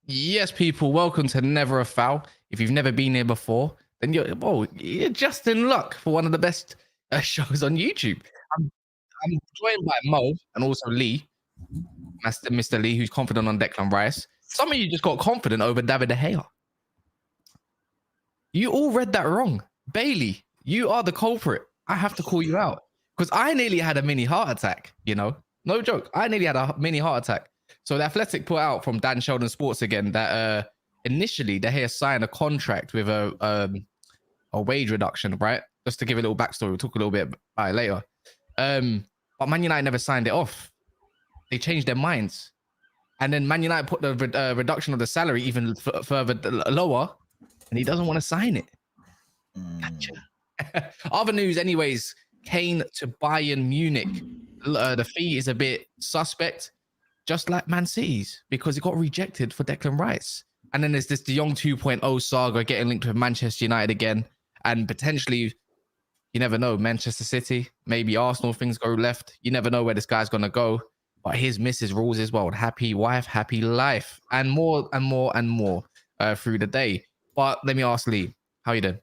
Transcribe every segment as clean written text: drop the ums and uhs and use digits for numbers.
Yes, people, welcome to Never a Foul. If you've never been here before, then you're just in luck for one of the best shows on YouTube. I'm, I'm joined by Mo and also Lee, Mr. Lee, who's confident on Declan Rice. Some of you just got confident over David De Gea. You all read that wrong. Bailey, you are the culprit. I have to call you out because I nearly had a mini heart attack, No joke. I nearly had a mini heart attack. So the Athletic put out from Dan Sheldon Sports again that initially De Gea signed a contract with a wage reduction, right? Just to give a little backstory. We'll talk a little bit about it later. But Man United never signed it off. They changed their minds. And then Man United put the reduction of the salary even further lower, and he doesn't want to sign it. Gotcha. Other news, anyways, Kane to Bayern Munich. The fee is a bit suspect, just like Man City's, because it got rejected for Declan Rice. And then there's this De Jong 2.0 saga getting linked with Manchester United again. And potentially, you never know, Manchester City, maybe Arsenal, things go left. You never know where this guy's going to go. But his missus rules as well. Happy wife, happy life. And more and more and more through the day. But let me ask Lee, how you doing?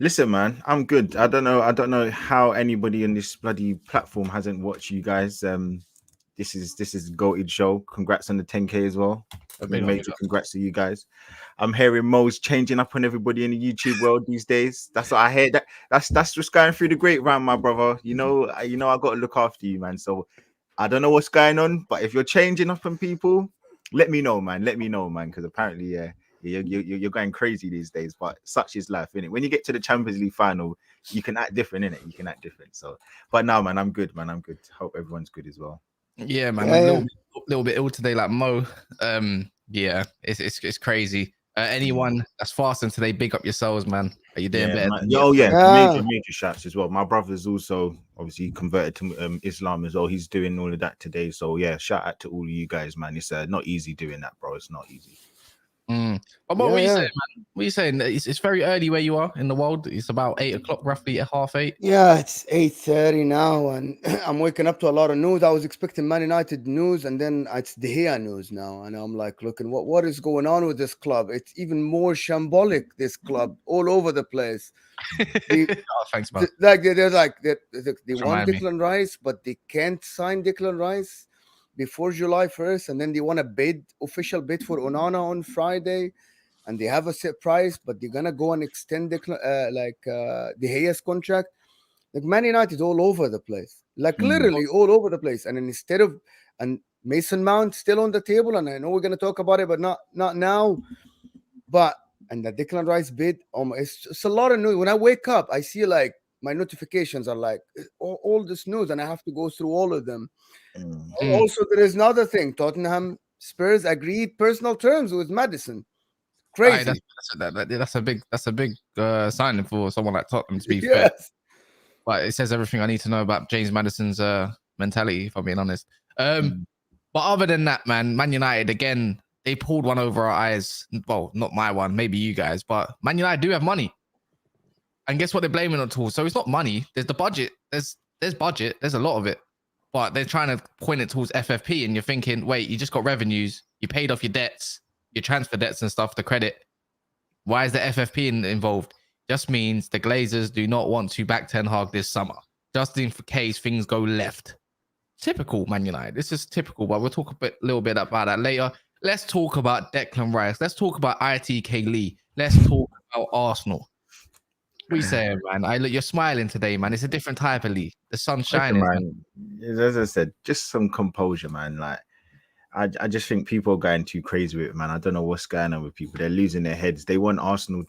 Listen, man, I'm good. I don't know how anybody on this bloody platform hasn't watched you guys. This is a goated show. Congrats on the 10K as well. Major congrats to you guys. I'm hearing Mo's changing up on everybody in the YouTube world these days. That's what I heard. That's what's going through the grapevine, my brother. You know, I got to look after you, man. So I don't know what's going on, but if you're changing up on people, let me know, man. Because apparently, you're going crazy these days. But such is life, innit? When you get to the Champions League final, you can act different, innit? You can act different. So, but now, man, I'm good, man. I'm good. Hope everyone's good as well. Yeah, man. A little bit ill today, like Mo. Yeah, it's crazy. Anyone that's fasting today, big up yourselves, man. Are you doing better? Major shouts as well. My brother's also obviously converted to Islam as well. He's doing all of that today. So yeah, shout out to all of you guys, man. It's not easy doing that, bro. It's not easy. But what are you saying, man? What are you saying? It's very early where you are in the world. It's about 8 o'clock, roughly at 8:30. Yeah, it's 8:30 now, and I'm waking up to a lot of news. I was expecting Man United news, and then it's De Gea news now, and I'm like, looking, what is going on with this club? It's even more shambolic. This club, all over the place. Thanks, man. They want Declan Rice, but they can't sign Declan Rice before July 1st, and then they want a official bid for Onana on Friday, and they have a set price, but they're gonna go and extend De Gea's contract. Like Man United all over the place, like literally all over the place. And then and Mason Mount still on the table, and I know we're gonna talk about it, but not now. But and the Declan Rice bid, it's a lot of news. When I wake up, I see like my notifications are like all this news, and I have to go through all of them. Also, there is another thing: Tottenham Spurs agreed personal terms with Maddison. Crazy. That's a big signing for someone like Tottenham, to be fair. But it says everything I need to know about James Maddison's mentality, if I'm being honest. But other than that, Man United again, they pulled one over our eyes. Well, not my one, maybe you guys, but Man United do have money. And guess what they're blaming on tools? So it's not money. There's the budget. There's budget. There's a lot of it. But they're trying to point it towards FFP, and you're thinking, wait, you just got revenues, you paid off your debts, your transfer debts and stuff, the credit. Why is the FFP involved? Just means the Glazers do not want to back Ten Hag this summer, just in case things go left. Typical Man United. This is typical, but we'll talk a little bit about that later. Let's talk about Declan Rice. Let's talk about ITK Lee. Let's talk about Arsenal. What are you saying, man? You're smiling today, man. It's a different type of Lee. The sun's shining, man. As I said, just some composure, man. Like, I just think people are going too crazy with it, man. I don't know what's going on with people. They're losing their heads. They want Arsenal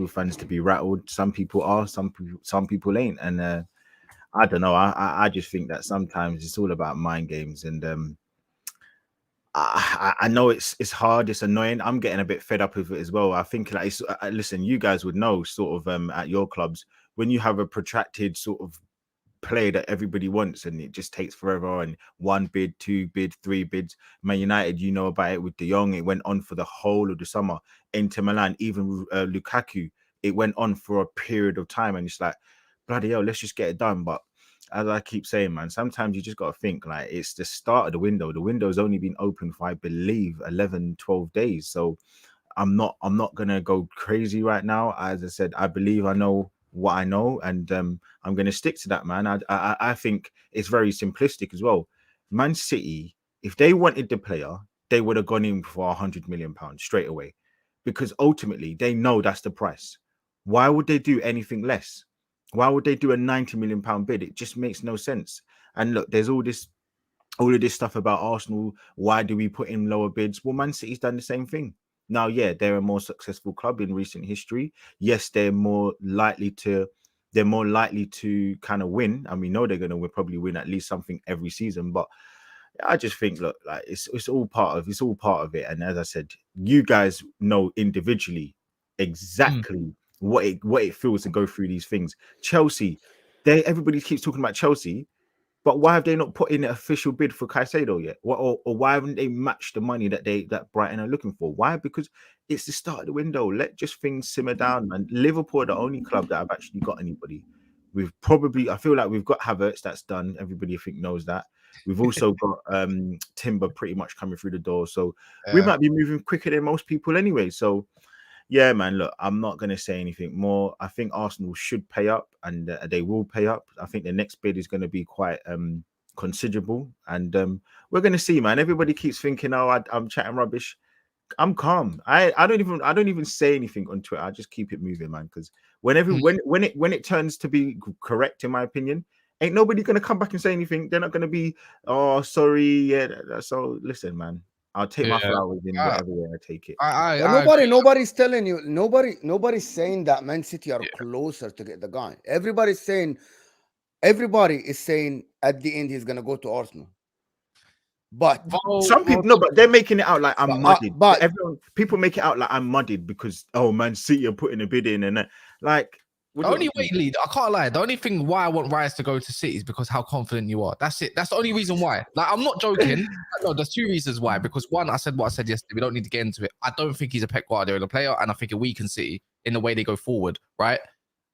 fans to be rattled. Some people are, some people ain't. And I don't know. I just think that sometimes it's all about mind games. And I know it's hard, it's annoying. I'm getting a bit fed up with it as well. I think like listen, you guys would know sort of at your clubs when you have a protracted sort of play that everybody wants and it just takes forever and 1 bid, 2 bid, 3 bids. Man United, you know about it with De Jong. It went on for the whole of the summer. Inter Milan, even Lukaku, it went on for a period of time, and it's like, bloody hell, let's just get it done. But as I keep saying, man, sometimes you just got to think like it's the start of the window. The window's only been open for, I believe, 11, 12 days. So I'm not gonna go crazy right now. As I said, I believe I know what I know, and I'm gonna stick to that, man. I think it's very simplistic as well. Man City, if they wanted the player, they would have gone in for £100 million straight away, because ultimately they know that's the price. Why would they do anything less? Why would they do a £90 million bid? It just makes no sense. And look, there's all of this stuff about Arsenal. Why do we put in lower bids? Well, Man City's done the same thing. Now, yeah, they're a more successful club in recent history. Yes, they're more likely to kind of win, and we know they're going to probably win at least something every season. But I just think, look, like it's all part of it. And as I said, you guys know individually exactly what it feels to go through these things. Chelsea, everybody keeps talking about Chelsea. But why have they not put in an official bid for Caicedo yet? Or why haven't they matched the money that Brighton are looking for? Why? Because it's the start of the window. Let just things simmer down, man. Liverpool are the only club that have actually got anybody. I feel like we've got Havertz, that's done. Everybody I think knows that. We've also got Timber pretty much coming through the door. So we might be moving quicker than most people anyway. So yeah, man, look, I'm not going to say anything more. I think Arsenal should pay up, and they will pay up. I think the next bid is going to be quite considerable, and we're going to see, man. Everybody keeps thinking, oh, I'm chatting rubbish. I'm calm. I don't even say anything on Twitter. I just keep it moving, man, because when it turns to be correct, in my opinion, ain't nobody going to come back and say anything. They're not going to be, oh, sorry. Yeah, so listen, man. I'll take my flowers in whatever way I take it. Nobody's telling you. Nobody's saying that Man City are closer to get the guy. Everybody is saying at the end he's gonna go to Arsenal. But some people but they're making it out like I'm muddied. But people make it out like I'm muddied because Man City are putting a bid in, and like. Only way, Lee, I can't lie. The only thing why I want Rice to go to City is because how confident you are. That's it. That's the only reason why. Like, I'm not joking. No, there's two reasons why. Because one, I said what I said yesterday. We don't need to get into it. I don't think he's a Pep Guardiola player, and I think it weakens City in the way they go forward, right?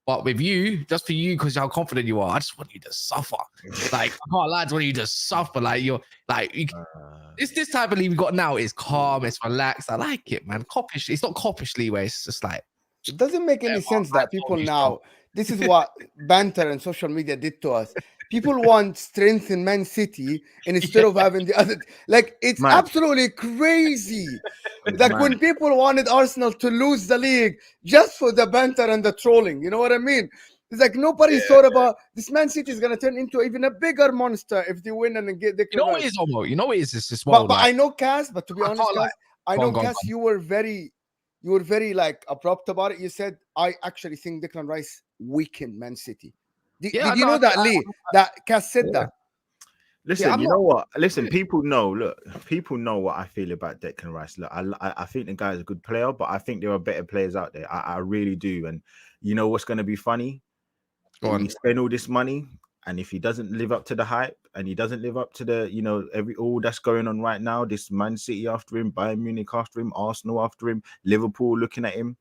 But with you, just for you, because how confident you are, I just want you to suffer. Like, I can't lie, I just want you to suffer. Like, this type of league we got now is calm, it's relaxed. I like it, man. Coppish. It's not coppish leeway. It's just like. It doesn't make any sense that people now, this is what banter and social media did to us. People want strength in Man City instead of having the other. Like, it's absolutely crazy. Like, when people wanted Arsenal to lose the league just for the banter and the trolling, you know what I mean? It's like nobody thought about this. Man City is going to turn into even a bigger monster if they win and get the. You know what it is, Omo? You know what it is? This well. But I know, Cass, but to be honest, Cass, I know, Cass, you were very like abrupt about it. You said, I actually think Declan Rice weakened Man City. Did you know that, Lee? That Cass said that. Listen, you know what? Listen, people know. Look, people know what I feel about Declan Rice. Look, I think the guy's a good player, but I think there are better players out there. I really do. And you know what's going to be funny? We spend all this money, and if he doesn't live up to the hype, and he doesn't live up to the, all that's going on right now, this Man City after him, Bayern Munich after him, Arsenal after him, Liverpool looking at him,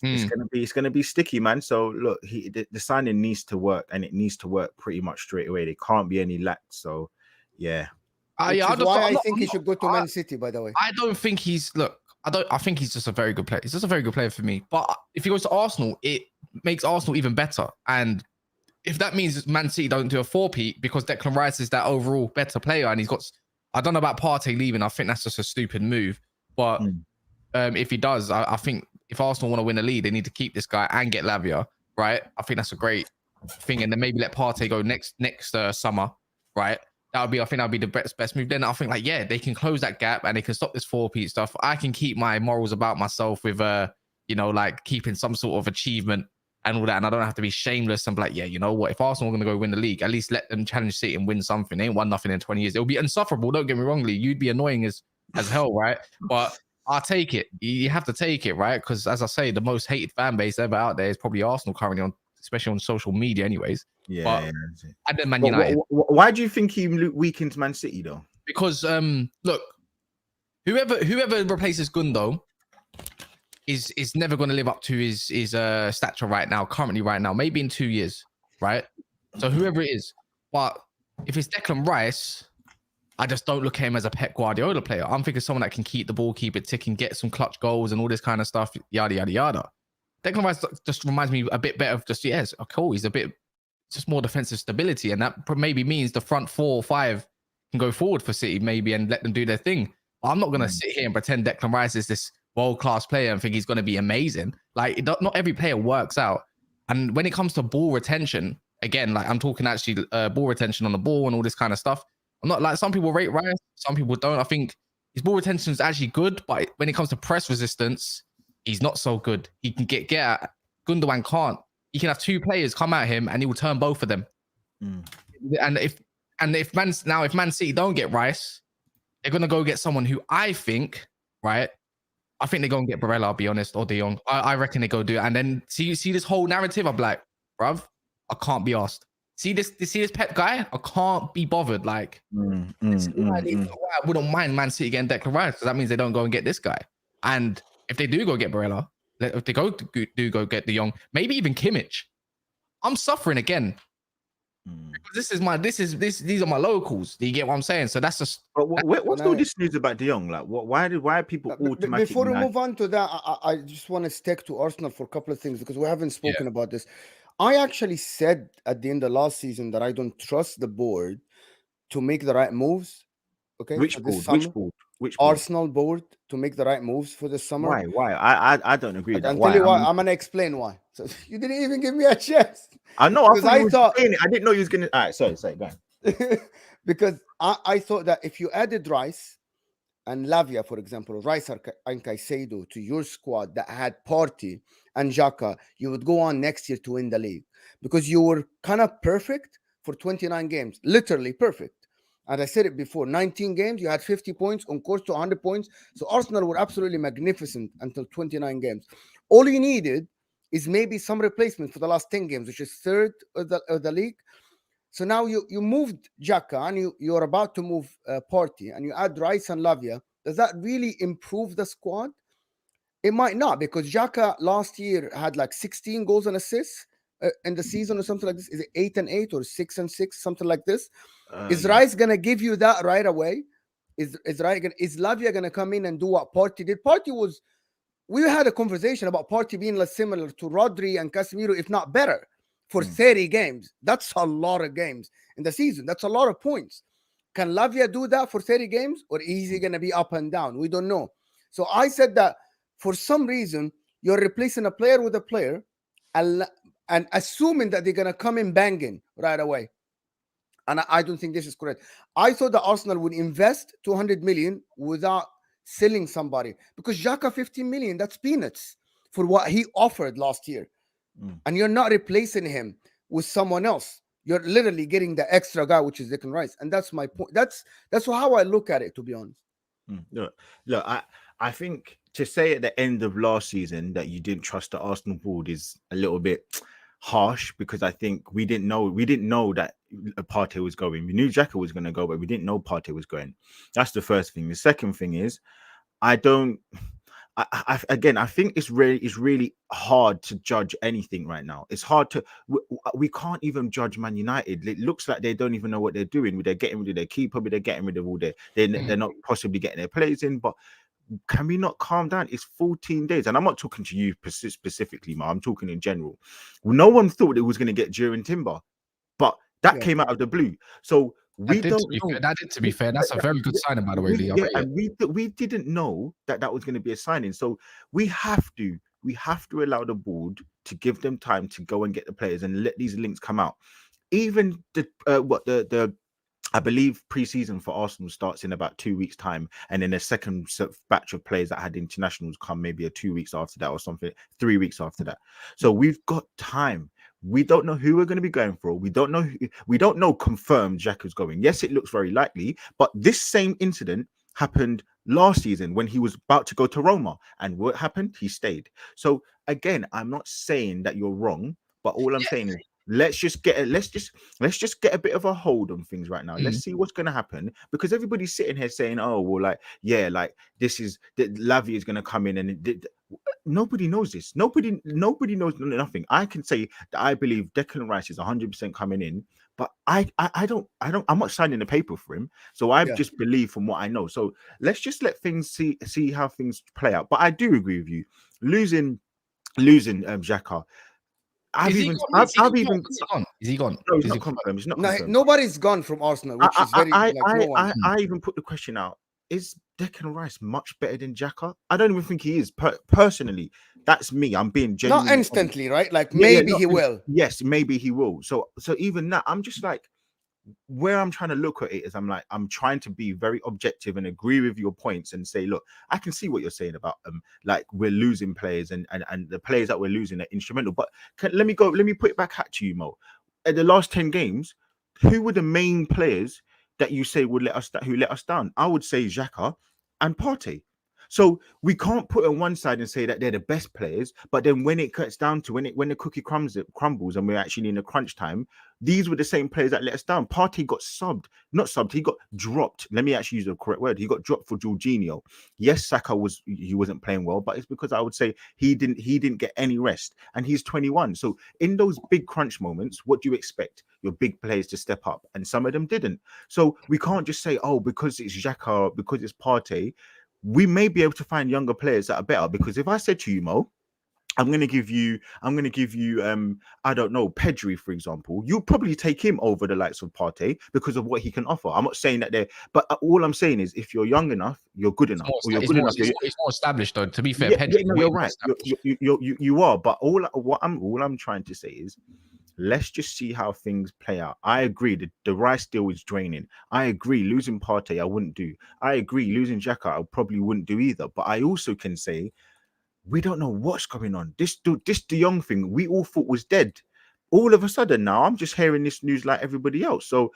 it's gonna be sticky, man. So look, the signing needs to work, and it needs to work pretty much straight away. There can't be any lack. So yeah. I think he should go to Man City, by the way. I don't think I think he's just a very good player. He's just a very good player for me. But if he goes to Arsenal, it makes Arsenal even better. And if that means Man City don't do a 4-peat because Declan Rice is that overall better player, and I don't know about Partey leaving. I think that's just a stupid move. But if he does, I think if Arsenal want to win the league, they need to keep this guy and get Lavia, right? I think that's a great thing. And then maybe let Partey go next summer, right? I think that'd be the best move. Then I think they can close that gap and they can stop this 4-peat stuff. I can keep my morals about myself with keeping some sort of achievement and all that, and I don't have to be shameless and be like, you know what? If Arsenal are going to go win the league, at least let them challenge City and win something. They ain't won nothing in 20 years. It'll be insufferable. Don't get me wrong, Lee. You'd be annoying as hell, right? But I'll take it. You have to take it, right? Because as I say, the most hated fan base ever out there is probably Arsenal currently, especially on social media, anyways. And then Man United. Why do you think he weakens Man City though? Because look, whoever replaces Gundo is never going to live up to his stature currently right now, maybe in 2 years, right? So whoever it is, But if it's Declan Rice, I just don't look at him as a Pep Guardiola player. I'm thinking someone that can keep the ball, keep it ticking, get some clutch goals and all this kind of stuff, yada, yada, yada. Declan Rice just reminds me a bit better of just, yes, cool. He's a bit just more defensive stability. And that maybe means the front 4 or 5 can go forward for City maybe and let them do their thing. But I'm not going to sit here and pretend Declan Rice is this world-class player and think he's going to be amazing. Like, not every player works out. And when it comes to ball retention, again, like I'm talking actually ball retention on the ball and all this kind of stuff. I'm not like some people rate Rice, some people don't. I think his ball retention is actually good, but when it comes to press resistance, he's not so good. He can get at Gundogan can't. He can have 2 players come at him and he will turn both of them. And if Man City don't get Rice, they're gonna go get someone who I think, right? I think they're gonna get Barella, I'll be honest, or De Jong. I reckon they go do it. And then see this whole narrative. I'm like, bruv, I can't be asked. See this Pep guy? I can't be bothered. Like, I wouldn't mind Man City getting Declan Rice because that means they don't go and get this guy. And if they do go get Barella, if they go get De Jong, maybe even Kimmich, I'm suffering again. These are my locals. Do you get what I'm saying? So that's just. But what's all this news about De Jong? Like, why are people automatically? Before we move on to that, I just want to stick to Arsenal for a couple of things because we haven't spoken about this. I actually said at the end of last season that I don't trust the board to make the right moves. Okay, which board? Arsenal board to make the right moves for this summer. Why? I don't agree with that. I'll tell you why. I'm gonna explain why. So you didn't even give me a chance. I know. I didn't know you was gonna. All right, sorry, go on. Because I thought that if you added Rice and Lavia, for example, Rice and Caicedo to your squad that had Partey and Xhaka, you would go on next year to win the league because you were kind of perfect for 29 games, literally perfect. And I said it before, 19 games, you had 50 points, on course to 100 points. So Arsenal were absolutely magnificent until 29 games. All you needed is maybe some replacement for the last 10 games, which is third of the league. So now you moved Xhaka and you're about to move Partey and you add Rice and Lavia. Does that really improve the squad? It might not, because Xhaka last year had like 16 goals and assists in the season or something like this. Is it 8 and 8 or 6 and 6, something like this? Is Rice gonna give you that right away? Is Lavia gonna come in and do what Partey did? We had a conversation about Partey being less similar to Rodri and Casemiro, if not better, for 30 games. That's a lot of games in the season. That's a lot of points. Can Lavia do that for 30 games, or is he gonna be up and down? We don't know. So I said that for some reason you're replacing a player with a player and assuming that they're gonna come in banging right away. And I don't think this is correct. I thought that Arsenal would invest 200 million without selling somebody, because Xhaka 15 million, that's peanuts for what he offered last year. And you're not replacing him with someone else. You're literally getting the extra guy, which is Declan Rice. And that's my point. That's how I look at it, to be honest. Look, I think to say at the end of last season that you didn't trust the Arsenal board is a little bit harsh, because I think we didn't know that Partey was going. We knew Xhaka was going to go, but we didn't know Partey was going. That's the first thing. The second thing is, I think it's really hard to judge anything right now. It's hard to, we can't even judge Man United. It looks like they don't even know what they're doing. They're getting rid of their keeper, but they're getting rid of all they're not possibly getting their players in. But can we not calm down? It's 14 days. And I'm not talking to you specifically, Ma. I'm talking in general. No one thought it was going to get Jurgen Timber, but that came out of the blue. So we don't know. That did, to be fair. That's a very good signing, by the way, Lee. And we didn't know that was going to be a signing. So we have to allow the board to give them time to go and get the players and let these links come out. Even I believe pre-season for Arsenal starts in about 2 weeks' time, and then a second batch of players that had internationals come maybe 2 weeks after that, or something, 3 weeks after that. So we've got time. We don't know who we're going to be going for. We don't know confirmed Xhaka's going. Yes, it looks very likely, but this same incident happened last season when he was about to go to Roma, and what happened? He stayed. So again, I'm not saying that you're wrong, but all I'm saying is, let's just get a bit of a hold on things right now. Let's see what's going to happen, because everybody's sitting here saying, "Oh, well, this is that Lavia is going to come in," and nobody knows this. Nobody knows nothing. I can say that I believe Declan Rice is 100% coming in, But I'm not signing the paper for him. So I just believe from what I know. So let's just let things see how things play out. But I do agree with you. Losing Xhaka. Is he gone? No, he's not confirmed. He's not confirmed. Nobody's gone from Arsenal, which is very no one. I even put the question out. Is Declan Rice much better than Xhaka? I don't even think he is. Personally, that's me. I'm being genuine. Not instantly, right? Like maybe he will. Yes, maybe he will. So even that, I'm just like, where I'm trying to look at it is I'm trying to be very objective and agree with your points and say, look, I can see what you're saying about like we're losing players and the players that we're losing are instrumental. But let me put it back at you, Mo. At the last 10 games, who were the main players that you say would let us down? I would say Xhaka and Partey. So we can't put on one side and say that they're the best players, but then when it cuts down to when the cookie crumbles and we're actually in a crunch time, these were the same players that let us down. Partey got he got dropped. Let me actually use the correct word. He got dropped for Jorginho. Yes, Saka wasn't playing well, but it's because I would say he didn't get any rest, and he's 21. So in those big crunch moments, what do you expect? Your big players to step up, and some of them didn't. So we can't just say, oh, because it's Xhaka, because it's Partey. We may be able to find younger players that are better. Because if I said to you, Mo, I'm going to give you, I don't know, Pedri, for example. You'll probably take him over the likes of Partey because of what he can offer. I'm not saying that but all I'm saying is if you're young enough, you're good enough. It's more established, though. To be fair, Pedri, no, you're right. You are. But all I'm trying to say is, let's just see how things play out. I agree that the Rice deal is draining. I agree losing Partey, I wouldn't do. I agree losing Xhaka, I probably wouldn't do either. But I also can say we don't know what's going on. This De Jong thing we all thought was dead. All of a sudden now I'm just hearing this news like everybody else. So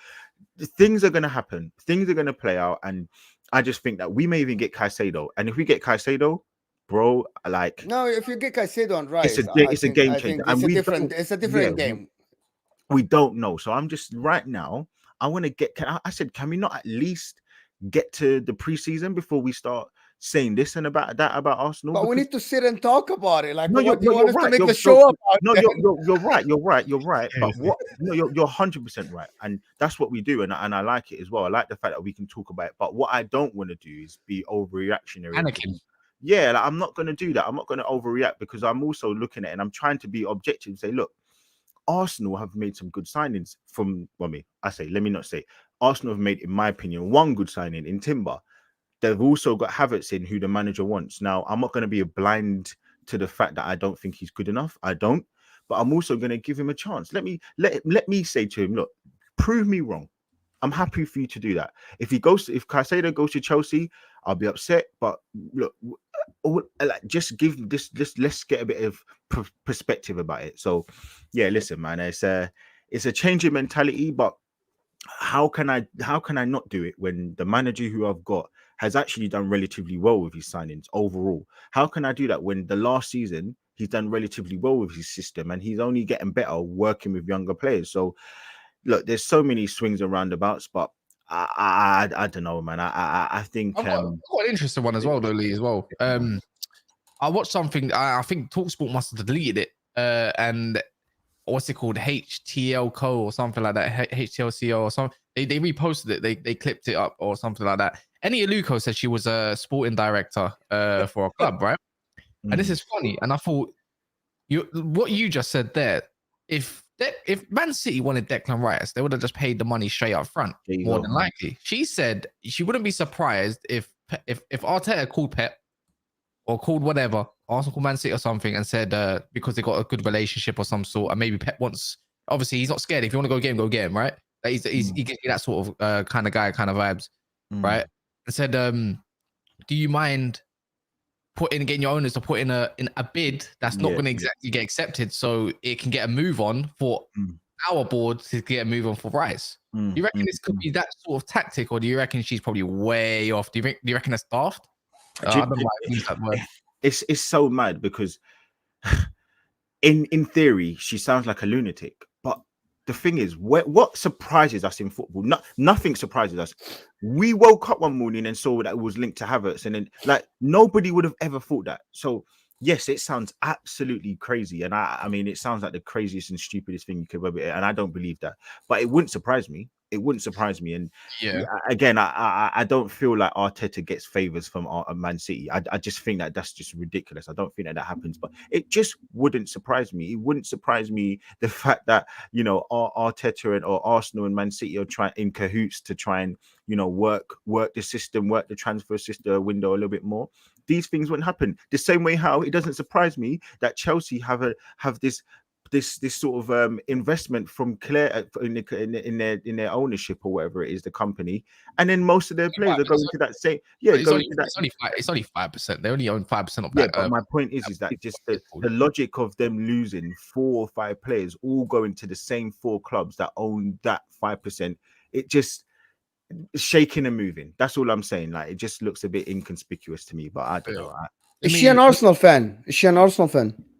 things are going to happen. Things are going to play out. And I just think that we may even get Caicedo. And if we get Caicedo, bro, like no, if you get Caicedo on Rice, it's a game changer. It's a different game. We don't know. So I'm just right now. I want to get. I said, can we not at least get to the preseason before we start saying this and about that about Arsenal? But we need to sit and talk about it. Like, no, what do you want us to make the show about? No, you're right. But what? No, you're 100% right, and that's what we do, and I like it as well. I like the fact that we can talk about it. But what I don't want to do is be overreactionary. Anakin. Yeah, like, I'm not going to do that. I'm not going to overreact because I'm also looking at it and I'm trying to be objective and say, look, Arsenal have made some good signings from, let me not say, Arsenal have made, in my opinion, one good signing in Timber. They've also got Havertz in who the manager wants. Now, I'm not going to be blind to the fact that I don't think he's good enough. I don't. But I'm also going to give him a chance. Let me say to him, look, prove me wrong. I'm happy for you to do that. If Caicedo goes to Chelsea, I'll be upset. But look, just give this. Let's get a bit of perspective about it. So, yeah, listen, man, it's a change in mentality. But how can I not do it when the manager who I've got has actually done relatively well with his signings overall? How can I do that when the last season he's done relatively well with his system and he's only getting better working with younger players? So, look, there's so many swings and roundabouts, but I don't know, man. I think I've got an interesting one as well, though, Lee, as well. I watched something. I think TalkSport must have deleted it. And what's it called? HTL Co or something like that. HTLCO or something. They reposted it. They clipped it up or something like that. Eni Aluko said she was a sporting director for a club, right? And this is funny. And I thought, what you just said there, if Man City wanted Declan Rice, they would have just paid the money straight up front, more than likely. She said she wouldn't be surprised if Arteta called Pep or called whatever, Arsenal called Man City or something, and said because they got a good relationship or some sort, and maybe Pep wants. Obviously, he's not scared. If you want to go get him, right? He gives you that sort of kind of guy, kind of vibes, right? And said, do you mind getting your owners to put in a bid that's not going to exactly get accepted, so it can get a move on for our board to get a move on for Rice? Do you reckon this could be that sort of tactic, or do you reckon she's probably way off? Do you reckon that's daft? I don't know why I use that word. It's so mad because in theory she sounds like a lunatic, but the thing is, what surprises us in football? Nothing surprises us. We woke up one morning and saw that it was linked to Havertz, and then like nobody would have ever thought that. So yes, it sounds absolutely crazy, and I mean, it sounds like the craziest and stupidest thing you could ever. And I don't believe that, but it wouldn't surprise me. It wouldn't surprise me. And Yeah. again, I don't feel like Arteta gets favors from Man City. I just think that that's just ridiculous. I don't think that happens, but it just wouldn't surprise me. It wouldn't surprise me the fact that Arteta or Arsenal and Man City are trying in cahoots to try and work the system, work the transfer system window a little bit more. These things wouldn't happen. The same way how it doesn't surprise me that Chelsea have this sort of investment from Claire in their ownership or whatever it is, the company, and then most of their players are going to that same It's only 5%. They only own 5% of that. Yeah, but my point is that just the logic of them losing 4 or 5 players all going to the same 4 clubs that own that 5%, it just shaking and moving. That's all I'm saying. Like, it just looks a bit inconspicuous to me, but I don't know. Is she an Arsenal fan?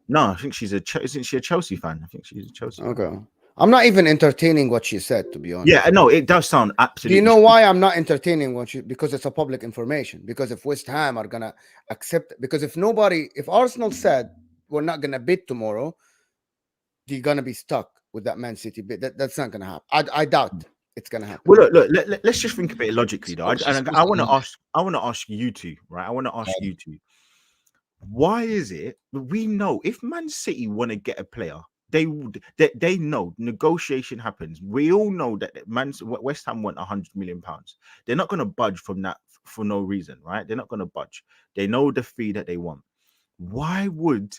No, I think isn't she a Chelsea fan? I think she's a Chelsea fan. Okay. I'm not even entertaining what she said, to be honest. Yeah, no, it does sound absolutely. Do you know why I'm not entertaining because it's a public information? Because if West Ham are gonna accept, because if Arsenal said we're not gonna bid tomorrow, they're gonna be stuck with that Man City bid. That's not gonna happen. I doubt it's gonna happen. Well, look, let's just think a bit logically, though. I want to ask you two, right? I want to ask you two. Why is it we know if Man City want to get a player, they know negotiation happens. We all know that West Ham want £100 million. They're not going to budge from that for no reason, right? They're not going to budge. They know the fee that they want. Why would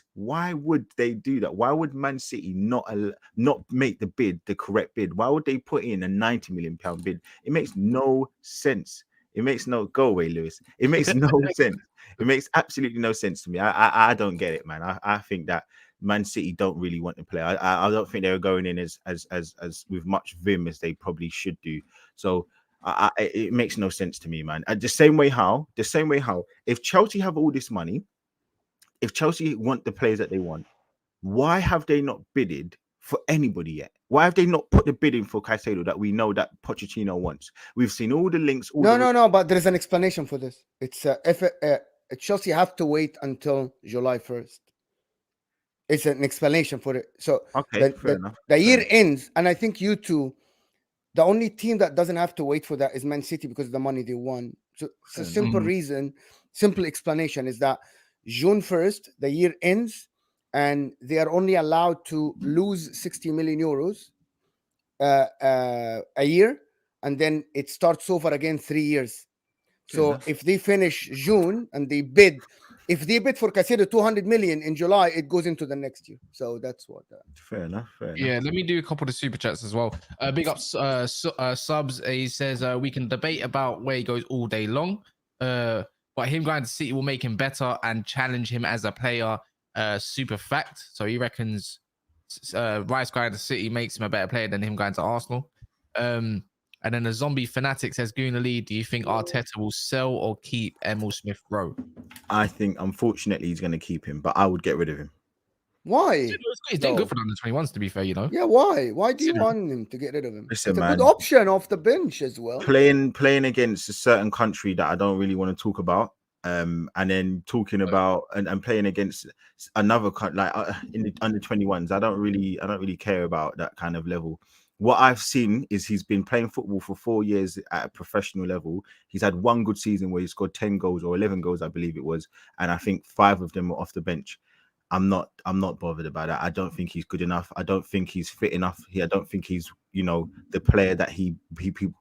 they do that? Why would Man City not make the bid the correct bid? Why would they put in a £90 million bid? It makes no sense. It makes no go away, Lewis. It makes no sense. It makes absolutely no sense to me. I don't get it, man. I think that Man City don't really want to play. I don't think they're going in as with much vim as they probably should do. So it makes no sense to me, man. The same way how if Chelsea have all this money, if Chelsea want the players that they want, why have they not bidded for anybody yet? Why have they not put the bid in for Caicedo that we know that Pochettino wants? We've seen all the links. No, but there is an explanation for this. It's if Chelsea have to wait until July 1st. It's an explanation for it. So okay, the year ends, and I think you two, the only team that doesn't have to wait for that is Man City because of the money they won. So it's a simple reason, simple explanation is that June 1st, the year ends, and they are only allowed to lose 60 million euros a year, and then it starts over again 3 years. So if they finish June and if they bid for Caicedo 200 million in July, it goes into the next year. So that's what. Fair enough. Yeah, let me do a couple of super chats as well. Big ups, subs. He says we can debate about where he goes all day long, but him going to City will make him better and challenge him as a player. Super fact. So he reckons Rice going to City makes him a better player than him going to Arsenal. And then the zombie fanatic says, Goonali, do you think Arteta will sell or keep Emil Smith Rowe? I think, unfortunately, he's going to keep him, but I would get rid of him. Why? He's doing good for the under-21s, to be fair, Yeah, why? Why do you want him to get rid of him? Listen, it's a man, good option off the bench as well. Playing against a certain country that I don't really want to talk about, and then talking about and playing against another country like in the under-21s. I don't really care about that kind of level. What I've seen is he's been playing football for 4 years at a professional level. He's had one good season where he scored 10 goals or 11 goals, I believe it was. And I think 5 of them were off the bench. I'm not bothered about that. I don't think he's good enough. I don't think he's fit enough. I don't think he's, the player that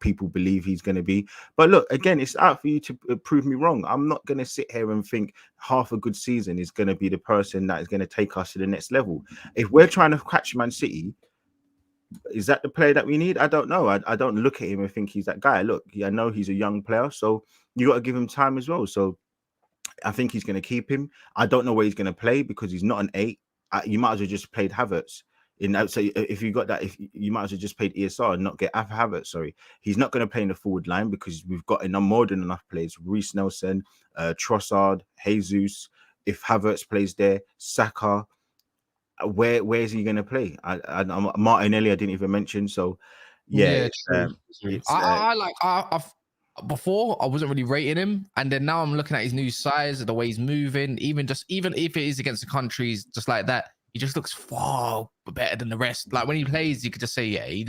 people believe he's going to be. But look, again, it's out for you to prove me wrong. I'm not going to sit here and think half a good season is going to be the person that is going to take us to the next level. If we're trying to catch Man City, is that the player that we need? I don't know. I don't look at him and think he's that guy. Look, I know he's a young player, so you got to give him time as well. So I think he's going to keep him. I don't know where he's going to play because he's not an 8. You might as well just played Havertz. So if you got that, if you might as well just played ESR and not get Havertz. Sorry, he's not going to play in the forward line because we've got more than enough players. Reece Nelson, Trossard, Jesus. If Havertz plays there, Saka. Where is he going to play? Martinelli, I didn't even mention. So yeah, I before I wasn't really rating him, and then now I'm looking at his new size, the way he's moving, even if it is against the countries just like that, he just looks far better than the rest. Like when he plays, you could just say, yeah, he's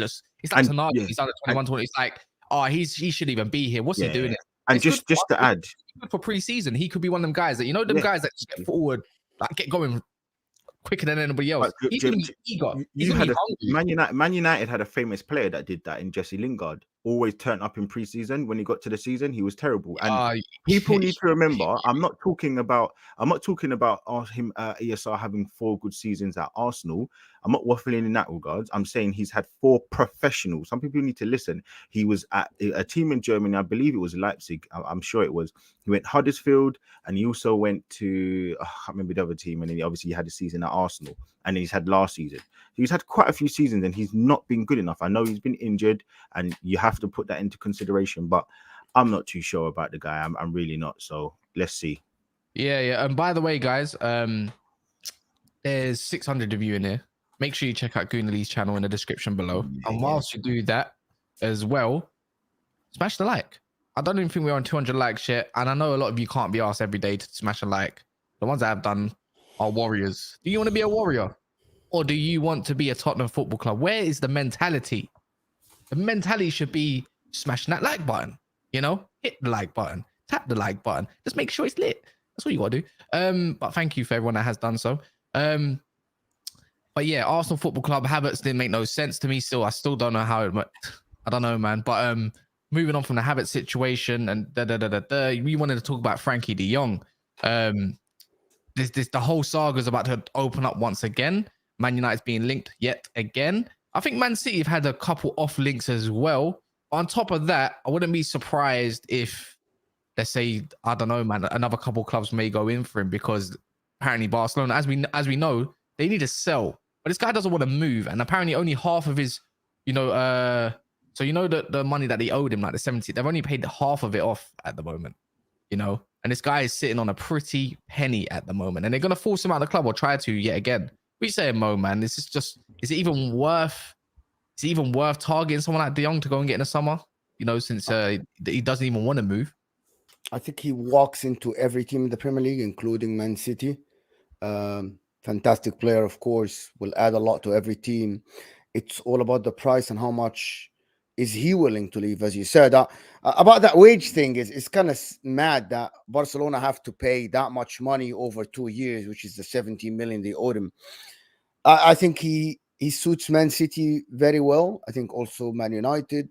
like Tonali. He's under 21, 20. It's like, oh, he should even be here. What's he doing? And just to add, for pre-season, he could be one of them guys that them guys that just get forward, like get going quicker than anybody else. He's gonna be eager. Man United had a famous player that did that in Jesse Lingard. Always turned up in pre-season. When he got to the season, he was terrible. And people need to remember, I'm not talking about him ESR having 4 good seasons at Arsenal. I'm not waffling in that regards. I'm saying he's had 4 professionals. Some people need to listen. He was at a team in Germany, I believe it was Leipzig. I'm sure it was. He went Huddersfield, and he also went to I can't remember the other team. And then obviously he had a season at Arsenal, and then he's had last season. He's had quite a few seasons, and he's not been good enough. I know he's been injured, and you have to put that into consideration. But I'm not too sure about the guy. I'm really not. So let's see. Yeah. And by the way, guys, there's 600 of you in here. Make sure you check out Goonali's channel in the description below. And whilst you do that as well, smash the like. I don't even think we're on 200 likes yet. And I know a lot of you can't be asked every day to smash a like. The ones that I've done are warriors. Do you want to be a warrior? Or do you want to be a Tottenham Football Club? Where is the mentality? The mentality should be smashing that like button. Hit the like button. Tap the like button. Just make sure it's lit. That's what you got to do. But thank you for everyone that has done so. But yeah, Arsenal Football Club Havertz didn't make no sense to me. I still don't know how it went. I don't know, man. But moving on from the Havertz situation and we wanted to talk about Frenkie de Jong. The whole saga is about to open up once again. Man United's being linked yet again. I think Man City have had a couple off links as well. On top of that, I wouldn't be surprised if, let's say, I don't know, man, another couple clubs may go in for him, because apparently Barcelona, as we know, they need to sell. But this guy doesn't want to move, and apparently only half of his, so the money that they owed him, like the 70, they've only paid half of it off at the moment, and this guy is sitting on a pretty penny at the moment, and they're gonna force him out of the club or try to yet again. We say, Mo, man, is it even worth targeting someone like De Jong to go and get in the summer? Since he doesn't even want to move. I think he walks into every team in the Premier League, including Man City. Fantastic player, of course, will add a lot to every team. It's all about the price and how much is he willing to leave, as you said. About that wage thing, it's kind of mad that Barcelona have to pay that much money over 2 years, which is the 17 million they owed him. I think he suits Man City very well. I think also Man United.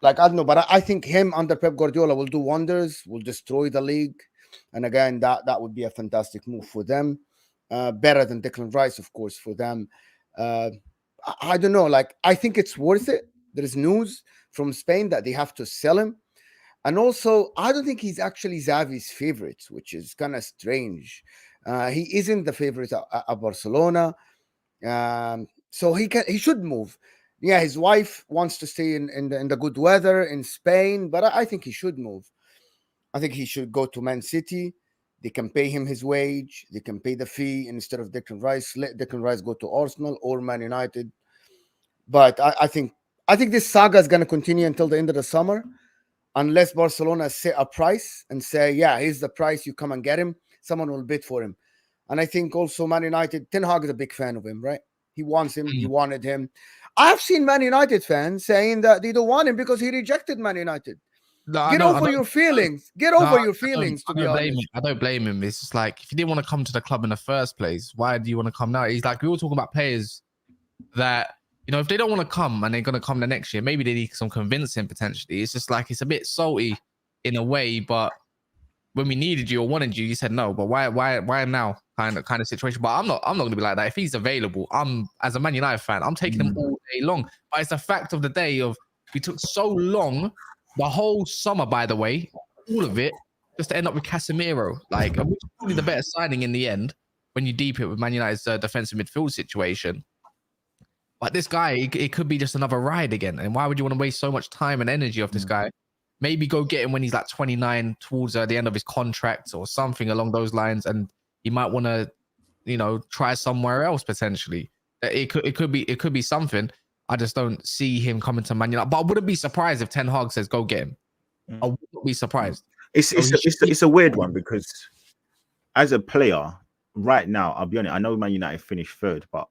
Like, I don't know, but I think him under Pep Guardiola will do wonders, will destroy the league. And again, that would be a fantastic move for them. Better than Declan Rice, of course, for them. I don't know. Like, I think it's worth it. There is news from Spain that they have to sell him. And also, I don't think he's actually Xavi's favorite, which is kind of strange. He isn't the favorite at Barcelona. So he should move. Yeah, his wife wants to stay in the good weather in Spain, but I think he should move. I think he should go to Man City. They can pay him his wage. They can pay the fee instead of Declan Rice. Let Declan Rice go to Arsenal or Man United. But I think this saga is going to continue until the end of the summer, unless Barcelona set a price and say, yeah, here's the price, you come and get him. Someone will bid for him. And I think also Man United, Ten Hag is a big fan of him, right? He wants him. He wanted him. I've seen Man United fans saying that they don't want him because he rejected Man United. Get over your feelings. Get over your feelings, to be honest. I don't blame him. It's just like, if you didn't want to come to the club in the first place, why do you want to come now? He's like, we were talking about players that, if they don't want to come and they're going to come the next year, maybe they need some convincing potentially. It's just like, it's a bit salty in a way, but when we needed you or wanted you, you said no. But why now? Kind of situation. But I'm not going to be like that. If he's available, as a Man United fan, I'm taking him all day long. But it's the fact of the day of, we took so long, the whole summer, by the way, all of it, just to end up with Casemiro. Like, which is probably the better signing in the end when you deep it with Man United's defensive midfield situation. But this guy, it could be just another ride again. And why would you want to waste so much time and energy off this guy? Maybe go get him when he's like 29, towards the end of his contract or something along those lines. And he might want to, try somewhere else potentially. It could be something. I just don't see him coming to Man United. But I wouldn't be surprised if Ten Hag says, go get him. I would not be surprised. It's a weird one because as a player right now, I'll be honest, I know Man United finished third, but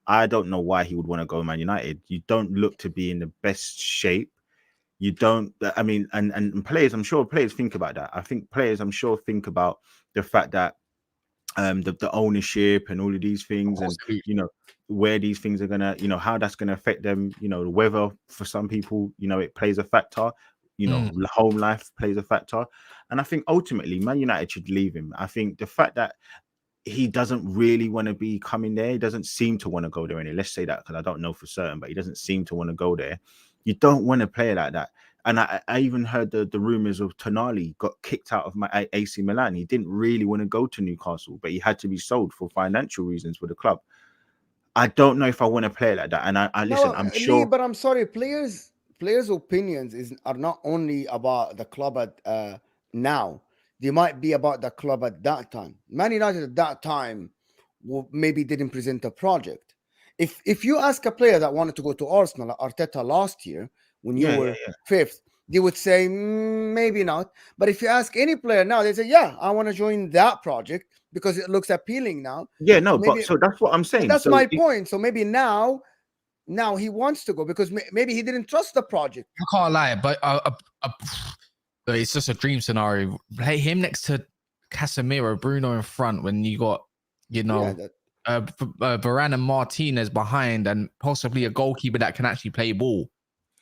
I don't know why he would want to go Man United. You don't look to be in the best shape. You don't, I mean, and players, I'm sure players think about that. I think players, I'm sure, think about the fact that the ownership and all of these things, and you know where these things are gonna, you know, how that's gonna affect them. You know, the weather for some people, you know, it plays a factor. You know, home life plays a factor, and I think ultimately Man United should leave him. I think the fact that he doesn't really want to be coming there, he doesn't seem to want to go there. And let's say that because I don't know for certain, but he doesn't seem to want to go there. You don't want to play like that. And I even heard the rumors of Tonali got kicked out of my AC Milan. He didn't really want to go to Newcastle, but he had to be sold for financial reasons for the club. I don't know if I want to play like that. And I listen, I'm sure. Lee, but I'm sorry, players' opinions are not only about the club at now. They might be about the club at that time. Man United at that time maybe didn't present a project. If you ask a player that wanted to go to Arsenal, Arteta last year, when you were fifth, they would say maybe not. But if you ask any player now, they say, yeah, I want to join that project because it looks appealing now. Yeah, no, maybe, but so that's what I'm saying. That's my point. So maybe now he wants to go because maybe he didn't trust the project. I can't lie, but it's just a dream scenario. Play him next to Casemiro, Bruno in front when you got, you know, Varane and Martinez behind, and possibly a goalkeeper that can actually play ball.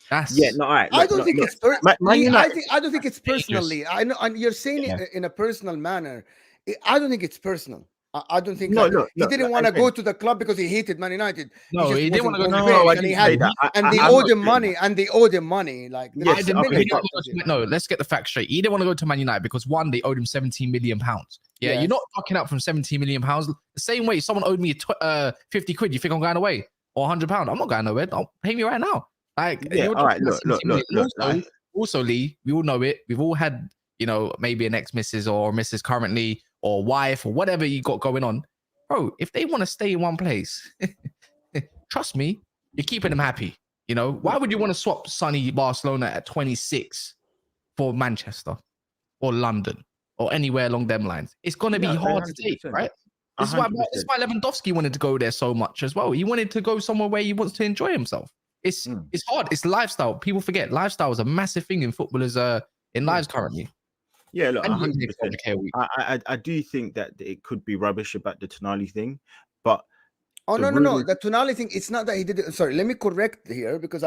That's no. All right. I don't think it's I don't think it's personally. I know, and you're saying it in a personal manner. I don't think it's personal. I don't think he didn't want to go to the club because he hated Man United. No, he didn't want to go. No, I didn't say that. And they owed him money. And they owed him money. Like yes, no, let's get the facts straight. He didn't want to go to Man United because one, they owed him 17 million pounds. Yeah, you're not fucking up from 17 million pounds. The same way someone owed me 50 quid. You think I'm going away or 100 pounds? I'm not going nowhere. Don't pay me right now. Like, all right. Look. Also, Lee, we all know it. We've all had, you know, maybe an ex-missus or missus currently, or wife, or whatever you got going on, bro. If they want to stay in one place, trust me, you're keeping them happy. You know, why would you want to swap sunny Barcelona at 26 for Manchester or London or anywhere along them lines? It's gonna be hard 100%. To take, right? This is why Lewandowski wanted to go there so much as well. He wanted to go somewhere where he wants to enjoy himself. It's hard. It's lifestyle. People forget lifestyle is a massive thing in footballers in lives currently. Yeah, look, 100%. I do think that it could be rubbish about the Tonali thing, but no, the Tonali thing. It's not that he did it. Sorry, let me correct here because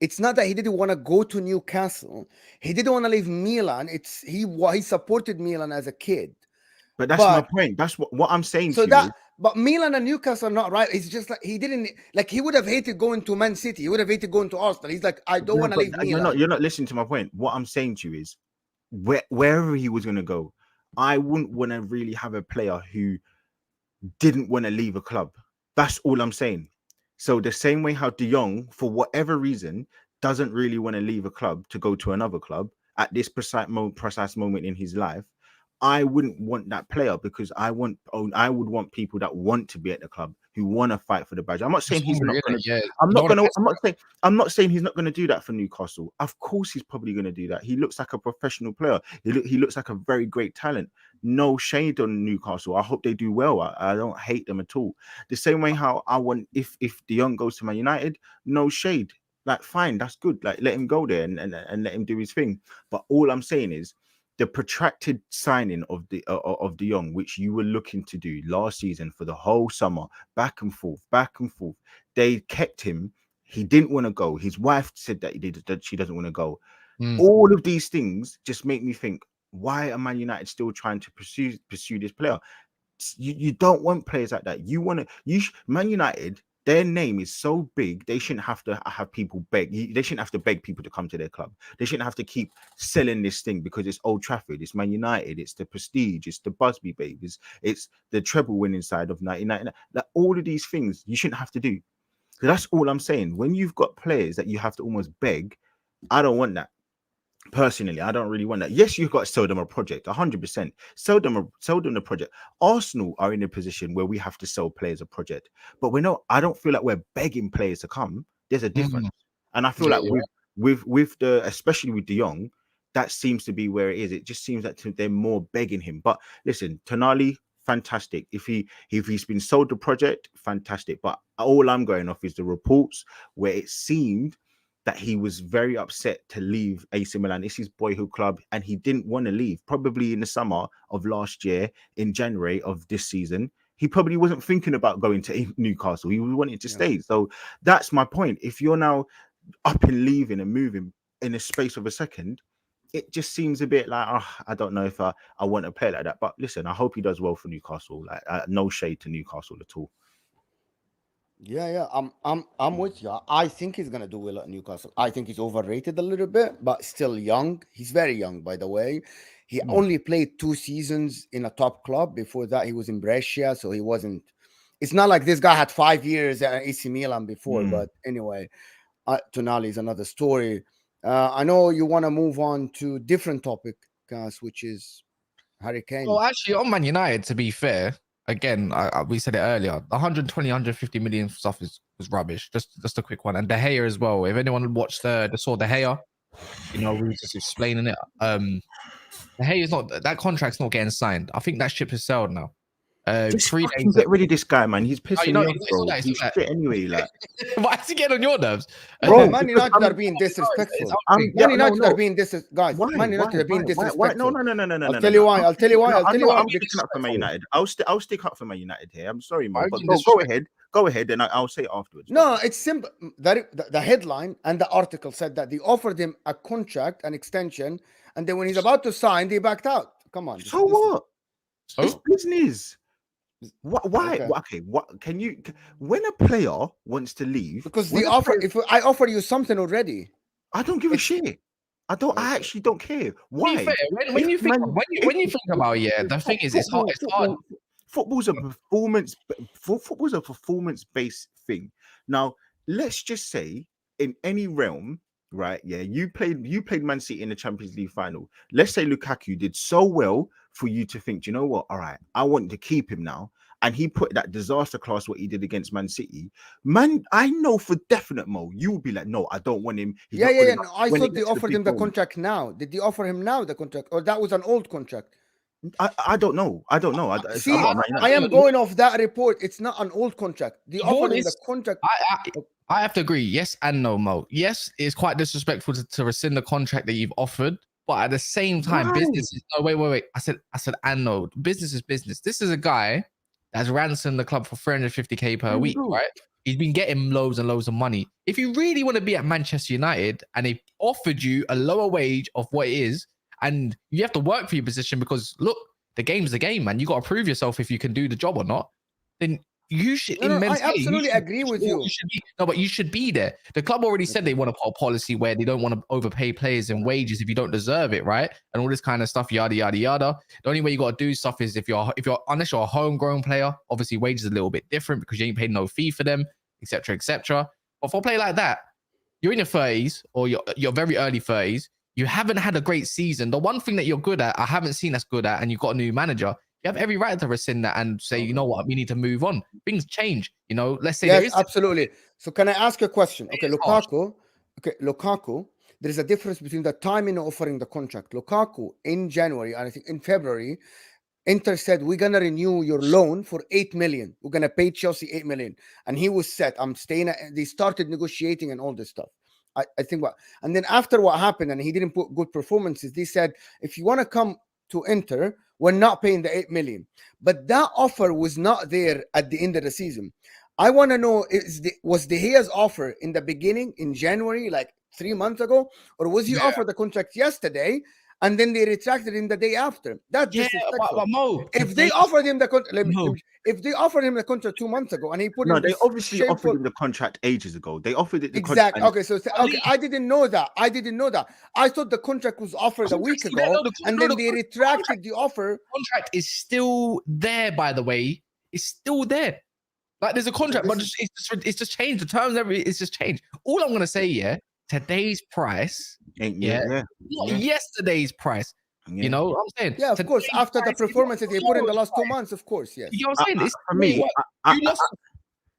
it's not that he didn't want to go to Newcastle. He didn't want to leave Milan. He supported Milan as a kid. But that's my point. That's what I'm saying. So but Milan and Newcastle are not right. It's just like he didn't like. He would have hated going to Man City. He would have hated going to Arsenal. He's like, I don't want to leave Milan. You're not listening to my point. What I'm saying to you is, wherever he was going to go, I wouldn't want to really have a player who didn't want to leave a club. That's all I'm saying. So the same way how De Jong, for whatever reason, doesn't really want to leave a club to go to another club at this precise moment in his life, I wouldn't want that player because I would want people that want to be at the club, who want to fight for the badge. I'm not saying he's not going to. I'm not saying he's not going to do that for Newcastle. Of course, he's probably going to do that. He looks like a professional player. He looks like a very great talent. No shade on Newcastle. I hope they do well. I don't hate them at all. The same way how I want if De Jong goes to Man United, no shade. Like fine, that's good. Like let him go there and let him do his thing. But all I'm saying is, the protracted signing of De Jong, which you were looking to do last season for the whole summer, back and forth, they kept him. He didn't want to go. His wife said that she doesn't want to go. All of these things just make me think: why are Man United still trying to pursue this player? You don't want players like that. Man United. Their name is so big, they shouldn't have to have people beg. They shouldn't have to beg people to come to their club. They shouldn't have to keep selling this thing because it's Old Trafford, it's Man United, it's the prestige, it's the Busby babies, it's the treble winning side of 1999. Like all of these things you shouldn't have to do. So that's all I'm saying. When you've got players that you have to almost beg, I don't want that. Personally, I don't really want that. Yes, you've got to sell them a project, 100%. Sell them the project. Arsenal are in a position where we have to sell players a project, but I don't feel like we're begging players to come. There's a difference, and I feel like with especially with De Jong, that seems to be where it is. It just seems that they're more begging him. But listen, Tonali, fantastic. If he's been sold the project, fantastic. But all I'm going off is the reports where it seemed that he was very upset to leave AC Milan. It's his boyhood club, and he didn't want to leave. Probably in the summer of last year, in January of this season, he probably wasn't thinking about going to Newcastle. He was wanting to stay. So that's my point. If you're now up and leaving and moving in a space of a second, it just seems a bit like, I don't know if I want to play like that. But listen, I hope he does well for Newcastle. Like, no shade to Newcastle at all. Yeah, I'm with you. I think he's gonna do well at Newcastle. I think he's overrated a little bit, but still young. He's very young, by the way. He only played 2 seasons in a top club. Before that, he was in Brescia, so he wasn't. It's not like this guy had 5 years at AC Milan before. But anyway, Tonali is another story. I know you want to move on to different topic, guys, which is Harry Kane. Well, actually, on Man United, to be fair, again, we said it earlier, 120, 150 million stuff was rubbish. Just a quick one. And De Gea as well. If anyone watched saw De Gea, we were just explaining it. De Gea is not, that contract's not getting signed. I think that ship has sailed now. Just 3 days. Get rid of this guy, man. He's pissing me off, bro. He's shit anyway. Like, why is he getting on your nerves, bro? Man United are being disrespectful. Man United are being disrespectful, guys. Man United are being disrespectful. No. I'll tell you why. I'm sticking up for Man United. I'll stick up for Man United here. I'm sorry, man. But go ahead, and I'll say it afterwards. No, it's simple. The headline and the article said that they offered him a contract, an extension, and then when he's about to sign, they backed out. Come on. So what? It's business. Why? Okay. What can you? When a player wants to leave, because the offer. If I offer you something already, I don't give a shit. I don't. I actually don't care. Why? Fair, when you think about the thing is, it's hard. Football's a performance-based thing. Now, let's just say in any realm, right? Yeah, you played Man City in the Champions League final. Let's say Lukaku did so well for you to think, you know what? All right, I want to keep him now. And he put that disaster class what he did against Man City. Man, I know for definite, Mo, you would be like, no, I don't want him. No, I thought they offered him the contract now. Did they offer him now the contract, or that was an old contract? I don't know. I am going off that report. It's not an old contract. They offered him the contract. I have to agree. Yes and no, Mo. Yes, it's quite disrespectful to rescind the contract that you've offered. But at the same time, business is no wait. I said and no. Business is business. This is a guy that's ransomed the club for 350k per week, right? He's been getting loads and loads of money. If you really want to be at Manchester United and they offered you a lower wage of what it is, and you have to work for your position because look, the game's the game, man. You got to prove yourself if you can do the job or not. Then you should. I absolutely agree with you. But you should be there. The club already said they want to put a policy where they don't want to overpay players in wages if you don't deserve it, right? And all this kind of stuff, yada yada yada. The only way you got to do stuff is if you're unless you're a homegrown player, obviously wages are a little bit different because you ain't paid no fee for them, etc., etc. But for a player like that, you're in your 30s or you're very early 30s. You haven't had a great season. The one thing that you're good at, I haven't seen that's good at, and you've got a new manager. You have every right to rescind that and say, you know what, we need to move on. Things change, Let's say yes, absolutely. So can I ask a question? Okay, Lukaku. There is a difference between the timing of offering the contract. Lukaku in January, and I think in February, Inter said, we're going to renew your loan for 8 million. We're going to pay Chelsea 8 million. And he was set. I'm staying. They started negotiating and all this stuff. I think and then after what happened, and he didn't put good performances, they said, if you want to come to Inter, we're not paying the 8 million. But that offer was not there at the end of the season. I want to know, was De Gea's offer in the beginning, in January, like 3 months ago? Or was he offered the contract yesterday and then they retracted in the day after? That's disrespectful. Mo, if they offered him the contract, if they offered him the contract 2 months ago and he put they obviously offered him the contract ages ago. They offered it exactly. Okay, I didn't know that. I thought the contract was offered a week ago, and then they retracted the offer. Contract is still there, by the way. It's still there. Like there's a contract, but it's just changed. The terms, it's just changed. All I'm gonna say, today's price ain't not yesterday's price. You know what I'm saying? Yeah, of course. After the performances they put in the last 2 months, of course, yes. You know what I'm saying? It's for me.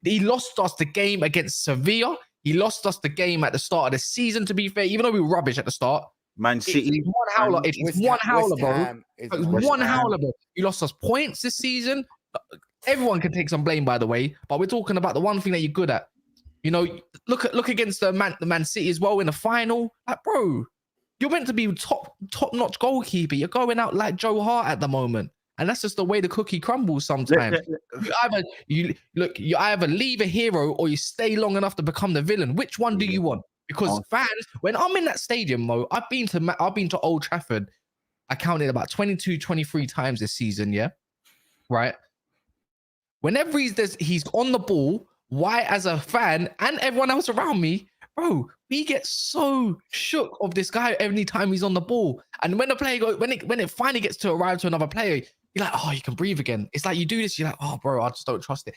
He lost us the game against Sevilla. He lost us the game at the start of the season, to be fair. Even though we were rubbish at the start, Man City. It's one howler. It's one howler, bro. It's one howler, bro. You lost us points this season. Everyone can take some blame, by the way, but we're talking about the one thing that you're good at. You know, look against the Man City as well in the final. Like, bro, you're meant to be top-notch goalkeeper. You're going out like Joe Hart at the moment. And that's just the way the cookie crumbles sometimes. You either leave a hero or you stay long enough to become the villain. Which one do you want? Because fans, when I'm in that stadium, Mo, I've been to Old Trafford. I counted about 22, 23 times this season, yeah? Right? Whenever he's on the ball, why as a fan and everyone else around me, bro, we get so shook of this guy every time he's on the ball. And when the player goes, when it finally gets to arrive to another player, you're like, oh, you can breathe again. It's like you do this, you're like, oh, bro, I just don't trust it.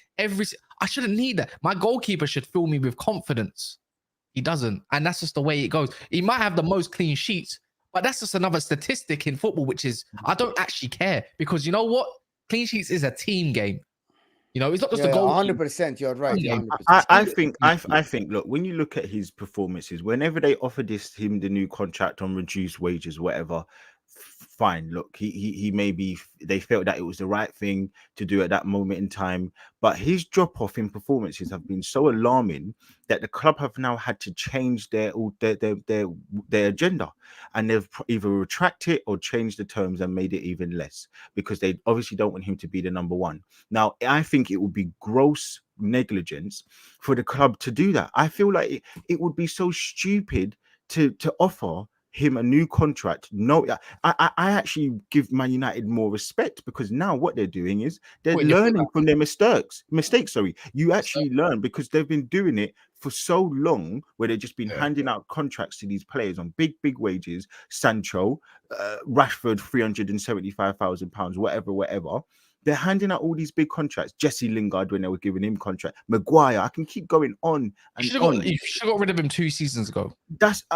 I shouldn't need that. My goalkeeper should fill me with confidence. He doesn't. And that's just the way it goes. He might have the most clean sheets, but that's just another statistic in football, which is, I don't actually care because you know what? Clean sheets is a team game. You know, it's not just a goal. 100%. You're right. 100%. I think. Look, when you look at his performances, whenever they offered him the new contract on reduced wages, whatever, fine. Look, he maybe they felt that it was the right thing to do at that moment in time. But his drop off in performances have been so alarming that the club have now had to change their agenda, and they've either retracted or changed the terms and made it even less because they obviously don't want him to be the number one. Now, I think it would be gross negligence for the club to do that. I feel like it would be so stupid to offer him a new contract. No, I actually give Man United more respect because now what they're doing is they're learning from their mistakes. Sorry, you actually learn because they've been doing it for so long where they've just been handing out contracts to these players on big wages. Sancho, Rashford, £375,000, whatever. They're handing out all these big contracts. Jesse Lingard, when they were giving him contract. Maguire, I can keep going on and on. You should have got rid of him 2 seasons ago.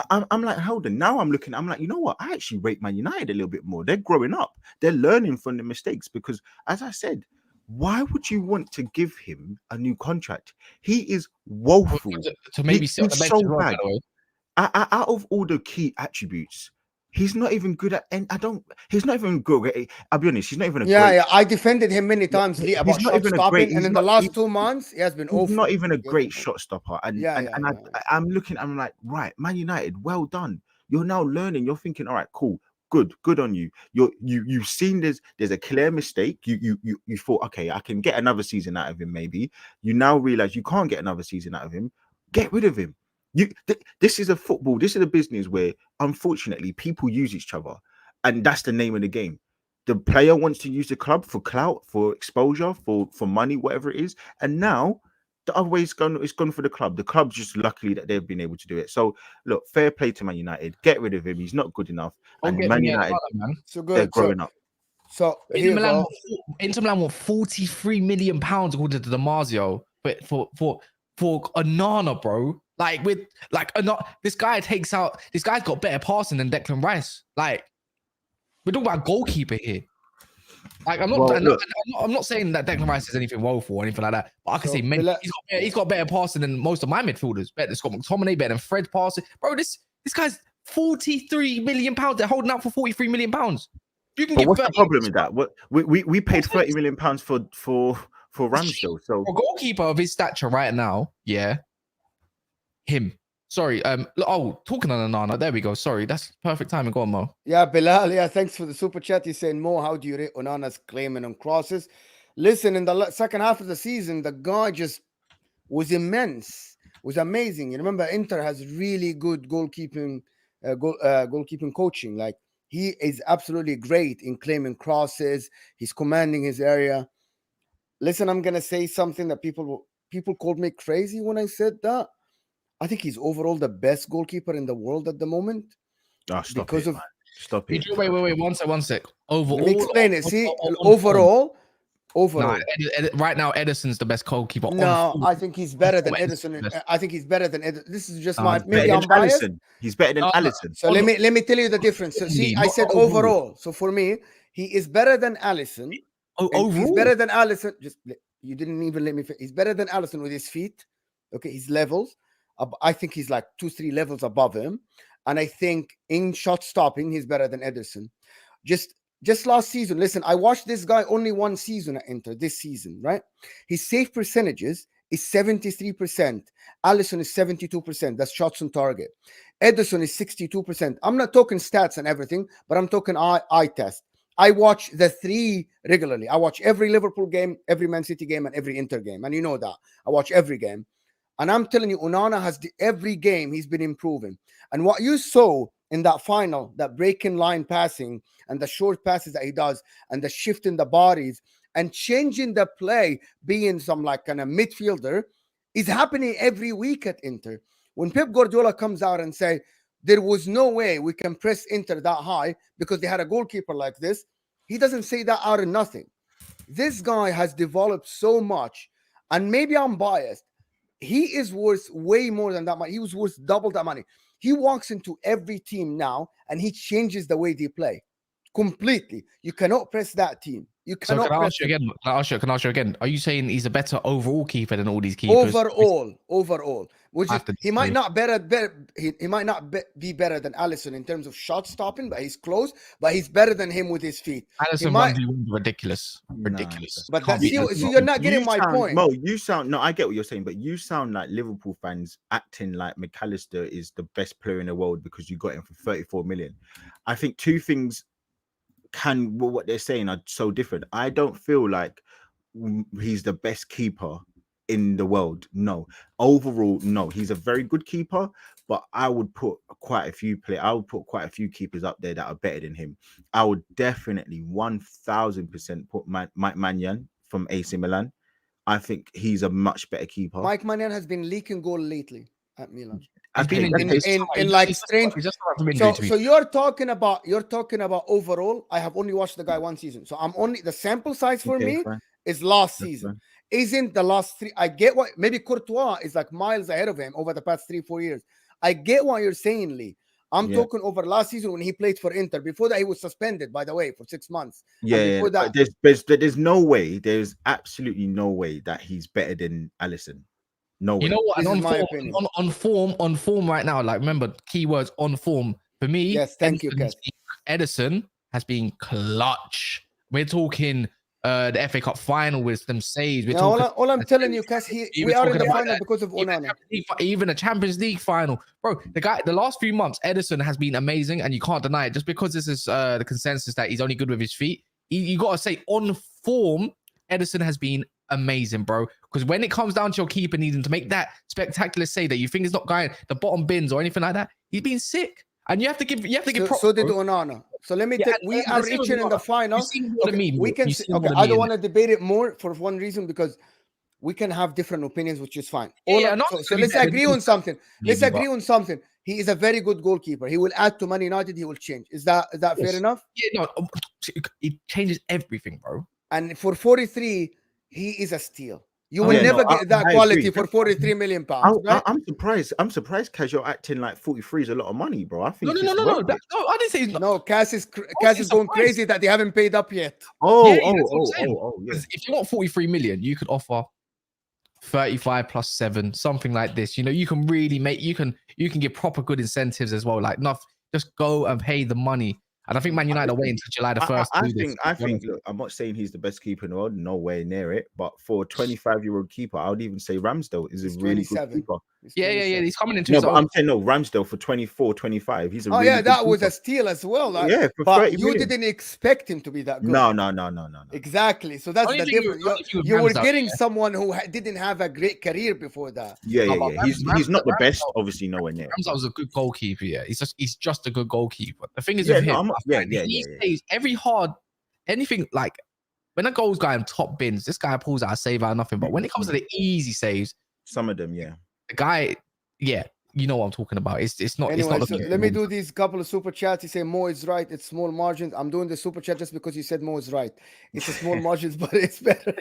I'm like, hold on. Now I'm like, you know what? I actually rate Man United a little bit more. They're growing up. They're learning from the mistakes because, as I said, why would you want to give him a new contract? He is woeful. To maybe sit on the bench so as well, bad. by the way. Out of all the key attributes, he's not even good at, and he's not even good. I'll be honest, he's not even a great. I defended him many times about shot stopping, and in the last 2 months, he has been awful. Not even a great shot stopper. I'm looking, I'm like, right, Man United, well done. You're now learning. You're thinking, all right, cool, good on you. You've seen there's a clear mistake. You thought, okay, I can get another season out of him. Maybe you now realize you can't get another season out of him. Get rid of him. This is a football. This is a business where, unfortunately, people use each other, and that's the name of the game. The player wants to use the club for clout, for exposure, for money, whatever it is. And now the other way it's gone for the club. The club's just luckily that they've been able to do it. So look, fair play to Man United. Get rid of him. He's not good enough. And Man United, they're growing up. So Inter Milan want £43 million according to Damasio, but for Onana, bro. Like this guy's got better passing than Declan Rice. Like, we're talking about goalkeeper here. Like, I'm not saying that Declan Rice is anything woeful or anything like that. But I can say he's got better passing than most of my midfielders. Better than Scott McTominay, better than Fred passing. Bro, this guy's £43 million. They're holding out for £43 million. You can. But what's the problem with that? What we paid £30 million for Ramsdale. So a goalkeeper of his stature right now, yeah. Him. Sorry. Talking on Onana. There we go. Sorry. That's perfect timing. Go on, Mo. Yeah, Bilal. Yeah, thanks for the super chat. He's saying, Mo, how do you rate Onana's claiming on crosses? Listen, in the second half of the season, the guy just was immense. Was amazing. You remember, Inter has really good goalkeeping coaching. Like, he is absolutely great in claiming crosses. He's commanding his area. Listen, I'm gonna say something that people called me crazy when I said that. I think he's overall the best goalkeeper in the world at the moment. Stop it. Wait, one sec. Overall, let me explain it. See, overall. Nah, right now, Edison's the best goalkeeper. No, I think he's better than Edison. I think he's better than Edison. This is just maybe I'm biased. He's better than Alisson. So let me tell you the difference. So see, I said overall. So for me, he is better than Alisson. He's better than Alisson. You didn't even let me. He's better than Alisson with his feet. Okay, his levels. I think he's like 2-3 levels above him. And I think in shot stopping, he's better than Ederson. Just last season, listen, I watched this guy only one season at Inter, this season, right? His save percentages is 73%. Alisson is 72%. That's shots on target. Ederson is 62%. I'm not talking stats and everything, but I'm talking eye test. I watch the three regularly. I watch every Liverpool game, every Man City game, and every Inter game. And you know that. I watch every game. And I'm telling you, Onana has every game he's been improving. And what you saw in that final, that breaking line passing and the short passes that he does and the shift in the bodies and changing the play, being some like kind of midfielder, is happening every week at Inter. When Pep Guardiola comes out and say, there was no way we can press Inter that high because they had a goalkeeper like this, he doesn't say that out of nothing. This guy has developed so much, and maybe I'm biased. He is worth way more than that money. He was worth double that money. He walks into every team now and he changes the way they play completely. You cannot press that team. You cannot. So can I ask you again? Can I ask you again? Are you saying he's a better overall keeper than all these keepers? Overall, which is, he might not he might not be better than Alisson in terms of shot stopping, but he's close. But he's better than him with his feet. Alisson runs ridiculous. But that's you. So you're not getting my point. Mo, you sound I get what you're saying, but you sound like Liverpool fans acting like McAllister is the best player in the world because you got him for 34 million. I think two things what they're saying are so different. I don't feel like he's the best keeper in the world. No, overall, no, he's a very good keeper, but I would put quite a few keepers up there that are better than him. I would definitely 1000% put Mike Maignan from AC Milan. I think he's a much better keeper. Mike Maignan has been leaking goal lately at Milan. Okay, in like strange. So you're talking about overall. I have only watched the guy one season, so I'm only the sample size for me is last season. Isn't the last three? I get what maybe Courtois is like miles ahead of him over the past 3-4 years. I get what you're saying, Lee. I'm talking over last season when he played for Inter. Before that, he was suspended, by the way, for 6 months. Yeah, that, there's no way. There's absolutely no way that he's better than Alisson. No way. You know what? And on form right now, like remember keywords on form for me. Yes, thank you, Cass. Ederson has been clutch. We're talking the FA Cup final with them saves. All I'm telling you, Cass, we are in the final because of Onana. Even a Champions League final, bro. The last few months, Ederson has been amazing, and you can't deny it. Just because this is the consensus that he's only good with his feet, you got to say on form, Ederson has been amazing, bro. Because when it comes down to your keeper needing to make that spectacular save that you think is not going the bottom bins or anything like that, he's been sick, and you have to give props. So did Onana. So let me tell we are reaching in the final. We can. Okay, I don't want to debate it more for one reason, because we can have different opinions, which is fine. So let's agree on something. Let's agree on something. He is a very good goalkeeper. He will add to Man United. He will change. Is that fair enough? Yeah, no, it changes everything, bro. And for 43, he is a steal. You will never get that quality for 43 million pounds. Right? I'm surprised, Kaz, you're acting like 43 is a lot of money, bro. I think no. I didn't say no. Kaz is going crazy that they haven't paid up yet. Oh. If you want 43 million, you could offer 35 plus 7, something like this. You know, you can really you can give proper good incentives as well. Like, just go and pay the money. And I think Man United are waiting until July the 1st. I think. Look, I'm not saying he's the best keeper in the world. Nowhere near it. But for a 25-year-old keeper, I would even say Ramsdale is a really good keeper. Yeah. He's coming into his own. I'm saying Ramsdale for 24, 25. He's a really good that was keeper. A steal as well. Like, yeah, but you didn't expect him to be that good. No. Exactly. So that's the difference. You were getting someone who didn't have a great career before that. Yeah. He's not the best, obviously, nowhere near. Ramsdale was a good goalkeeper. Yeah, he's just a good goalkeeper. The thing is with him, stays every hard anything like when a goal's going top bins, this guy pulls out a save out of nothing. But when it comes to the easy saves, some of them, the guy, you know what I'm talking about. It's not. Anyway, it's not. So let me do these couple of super chats. He say Mo is right. It's small margins. I'm doing the super chat just because you said Mo is right. It's a small margins, but it's better.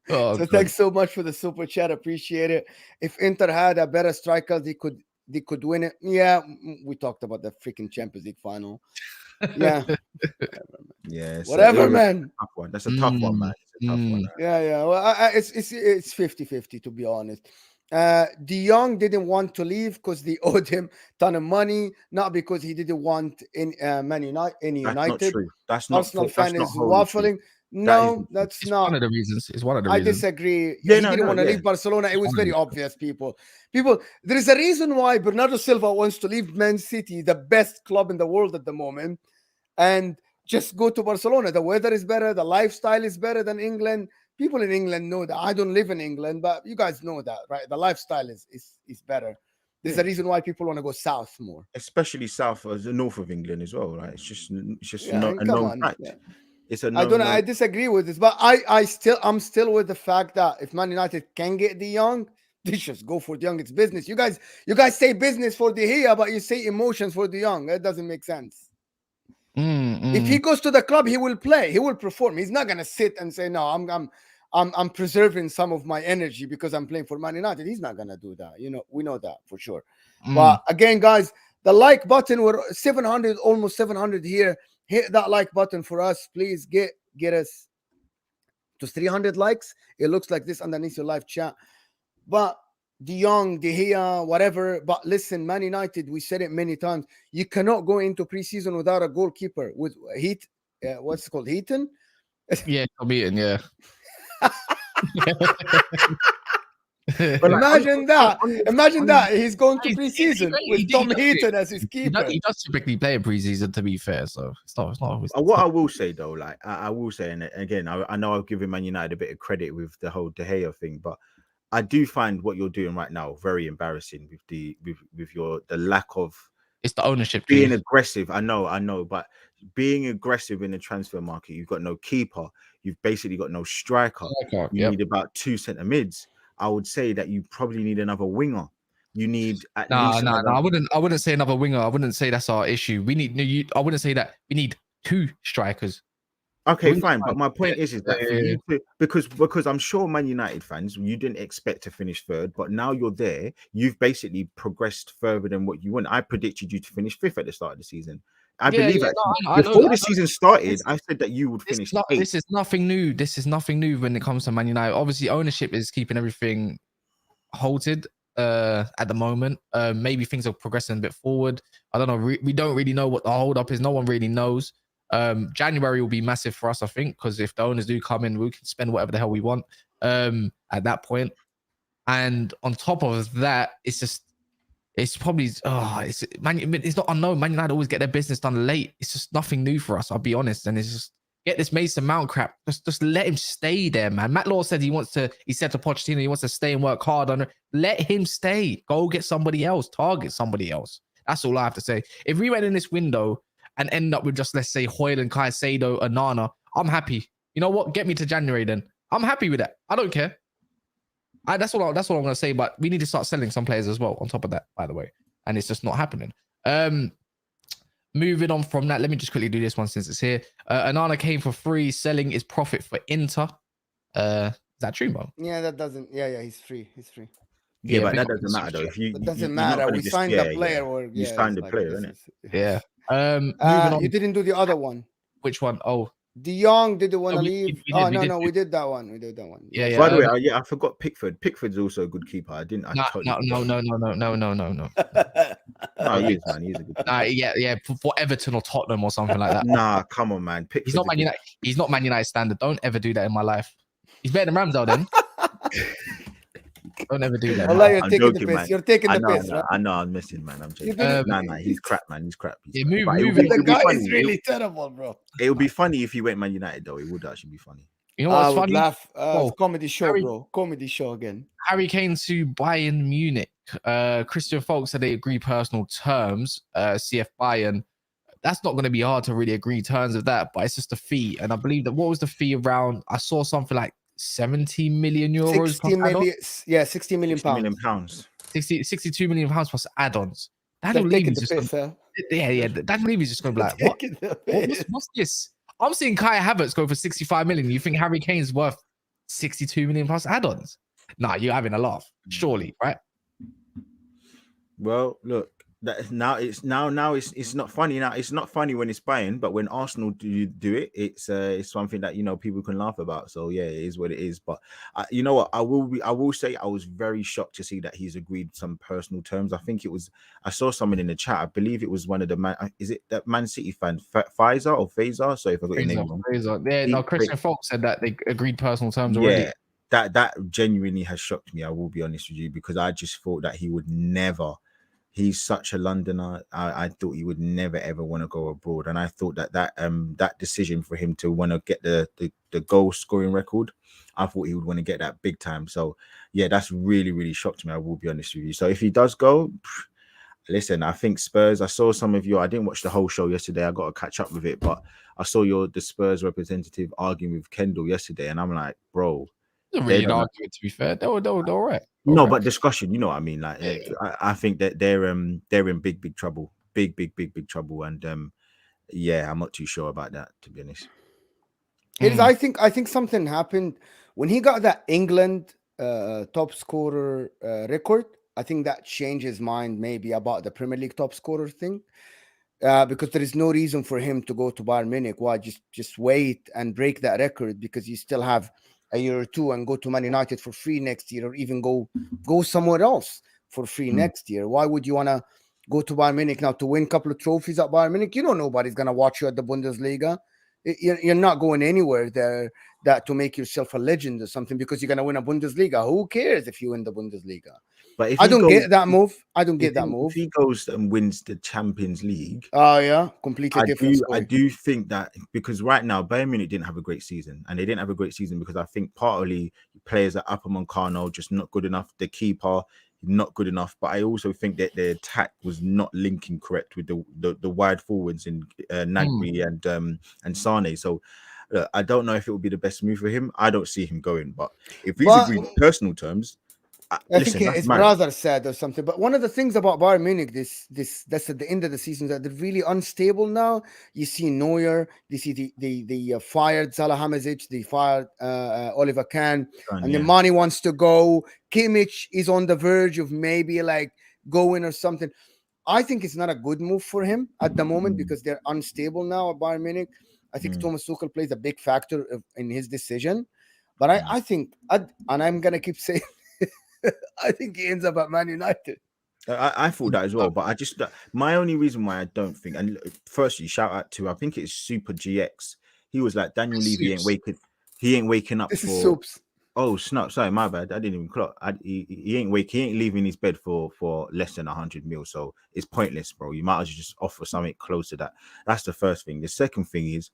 So thanks so much for the super chat. Appreciate it. If Inter had a better striker, they could win it. Yeah, we talked about the freaking Champions League final. Yeah. Whatever, man. That's a tough one, man. It's a tough one. Yeah. Well, it's 50-50, to be honest. De Jong didn't want to leave because they owed him a ton of money, not because he didn't want in That's not United. true. That's not. Arsenal That's fan not is wholly true. waffling. That is. No, that's It's not. one of the reasons. It's one of the I reasons. disagree. Yeah, he no, didn't no, want to yeah. leave Barcelona. It was It's very one obvious, people. There is a reason why Bernardo Silva wants to leave Man City, the best club in the world at the moment, and just go to Barcelona. The weather is better. The lifestyle is better than England. People in England know that. I don't live in England, but you guys know that, right? The lifestyle is better. There's a reason why people want to go south more, especially south as the north of England as well. Right? It's just yeah, a come known on. fact. Yeah. It's a I disagree with this, but I'm still with the fact that if Man United can get De Jong, they just go for De Jong. It's business. You guys say business for De Gea, but you say emotions for De Jong. That doesn't make sense. If he goes to the club, he will play. He will perform. He's not gonna sit and say, "No, I'm preserving some of my energy because I'm playing for Man United." He's not gonna do that. You know, we know that for sure. But again, guys, the like button, we're 700, almost 700 here. Hit that like button for us, please. Get us to 300 likes. It looks like this underneath your live chat. But De Jong, De Gea, whatever. But listen, Man United, we said it many times. You cannot go into preseason without a goalkeeper. With Heat, what's it called? Heaton? Yeah, Tom Eaton, yeah. Imagine that. He's going to preseason with Tom Heaton as his keeper. He does typically play in preseason, to be fair. So it's not always. What I will say though, like I will say, and again, I know I've given Man United a bit of credit with the whole De Gea thing, but I do find what you're doing right now very embarrassing with the lack of. It's the ownership being aggressive. I know, but being aggressive in the transfer market, you've got no keeper. You've basically got no striker. You need about 2 centre mids. I would say that you probably need another winger. You need at least. No. I wouldn't say another winger. I wouldn't say that's our issue. We need. I wouldn't say that. We need 2 strikers. Okay, fine. But my point is that for you to, because I'm sure Man United fans, you didn't expect to finish third, but now you're there. You've basically progressed further than what you want. I predicted you to finish 5th at the start of the season. I believe that before the season started, I said that you would finish 8th. This is nothing new. This is nothing new when it comes to Man United. Obviously, ownership is keeping everything halted at the moment. Maybe things are progressing a bit forward. I don't know. We don't really know what the hold up is. No one really knows. January will be massive for us, I think, because if the owners do come in, we can spend whatever the hell we want at that point. And on top of that, it's probably it's not unknown. Man United always get their business done late. It's just nothing new for us, I'll be honest. And it's just get this Mason Mount crap. Just let him stay there, man. Matt Law said he said to Pochettino he wants to stay and work hard on it. Let him stay. Go get somebody else. Target somebody else. That's all I have to say. If we went in this window and end up with just, let's say, Hoyle and Caicedo and Nana, I'm happy. You know what? Get me to January then. I'm happy with that. I don't care. That's what I'm going to say, but we need to start selling some players as well on top of that, by the way. And it's just not happening. Moving on from that, let me just quickly do this one since it's here. Anana came for free. Selling is profit for Inter. Is that true, Mo? Yeah, that doesn't. Yeah, he's free. Yeah, but that doesn't matter though. If it doesn't matter. We signed the player, or you signed the player, isn't it? Yeah. Moving on. You didn't do the other one. Which one? Oh, De Jong didn't want to leave. We did that one. Yeah. By the way, I forgot Pickford. Pickford's also a good keeper. I didn't. No. No, he is, man. He's a good keeper. Yeah. For Everton or Tottenham or something like that. Nah, come on, man. He's not Man United. He's not Man United standard. Don't ever do that in my life. He's better than Ramsdale then. Don't ever do that. Well, you're taking the piss. Man. You're taking the piss, right? I know. I'm missing, man. I'm joking. Nah, he's crap, man. He's crap. Moving. The guy is really terrible, bro. It would be funny if he went Man United, though. It would actually be funny. You know what's funny? Laugh. Comedy show, bro. Comedy show again. Harry Kane to Bayern Munich. Christian Folk said they agree personal terms. CF Bayern. That's not going to be hard to really agree terms of that, but it's just a fee. And I believe that what was the fee around? I saw something like 70 million euros. 60 million, yeah, 60 million pounds. 62 million pounds plus add-ons. Daniel Levy's just Daniel Levy's just going to be like, what's this? I'm seeing Kai Havertz go for 65 million. You think Harry Kane's worth 62 million plus add-ons? Nah, you're having a laugh, surely, right? Well, look, That now it's not funny now. It's not funny when it's Bayern, but when Arsenal do it, it's something that people can laugh about. So yeah, it is what it is. But you know what, I will say I was very shocked to see that he's agreed some personal terms. I think I saw someone in the chat. I believe it was one of the is it that Man City fan Pfizer or Fazer? Sorry if I got your name wrong. Yeah, no, Christian Falk said that they agreed personal terms already. Yeah, that genuinely has shocked me. I will be honest with you, because I just thought that he would never. He's such a Londoner. I thought he would never ever want to go abroad, and I thought that decision for him to want to get the goal scoring record, I thought he would want to get that big time. So yeah, that's really really shocked me. I will be honest with you. So if he does go, listen, I think Spurs. I saw some of you. I didn't watch the whole show yesterday. I got to catch up with it, but I saw the Spurs representative arguing with Kendall yesterday, and I'm like, bro. Really an argument, to be fair. They were all right. No, but discussion, you know what I mean? Like, I think that they're in big trouble, big trouble, and yeah, I'm not too sure about that, to be honest. It is. I think something happened when he got that England top scorer record. I think that changed his mind maybe about the Premier League top scorer thing, because there is no reason for him to go to Bayern Munich. Why just wait and break that record, because you still have a year or two and go to Man United for free next year, or even go somewhere else for free next year. Why would you want to go to Bayern Munich now to win a couple of trophies at Bayern Munich? You know nobody's going to watch you at the Bundesliga. You're not going anywhere there that to make yourself a legend or something because you're going to win a Bundesliga. Who cares if you win the Bundesliga? But I don't get that move. I don't get that move. If he goes and wins the Champions League, oh yeah, completely different story. I do think that, because right now Bayern Munich didn't have a great season, and they didn't have a great season because I think partly players like Upamecano just not good enough. The keeper not good enough, but I also think that the attack was not linking correct with the wide forwards in Nagby and Sane. So I don't know if it would be the best move for him. I don't see him going, but if he's agreed personal terms. I think his brother said or something. But one of the things about Bayern Munich, that's at the end of the season, that they're really unstable now. You see Neuer, you see the fired Salahamidzic, they fired Oliver Kahn, and the money wants to go. Kimmich is on the verge of maybe like going or something. I think it's not a good move for him at the moment because they're unstable now at Bayern Munich. I think Thomas Tuchel plays a big factor in his decision. But I think, and I'm going to keep saying, I think he ends up at Man United. I thought that as well, but my only reason why I don't think, and firstly, shout out to, I think it's Super GX. He was like, Daniel Levy ain't waking up this for. Is Soups. Oh snap! Sorry, my bad. I didn't even clock. He ain't leaving his bed for less than 100 mil. So it's pointless, bro. You might as well just offer something close to that. That's the first thing. The second thing is,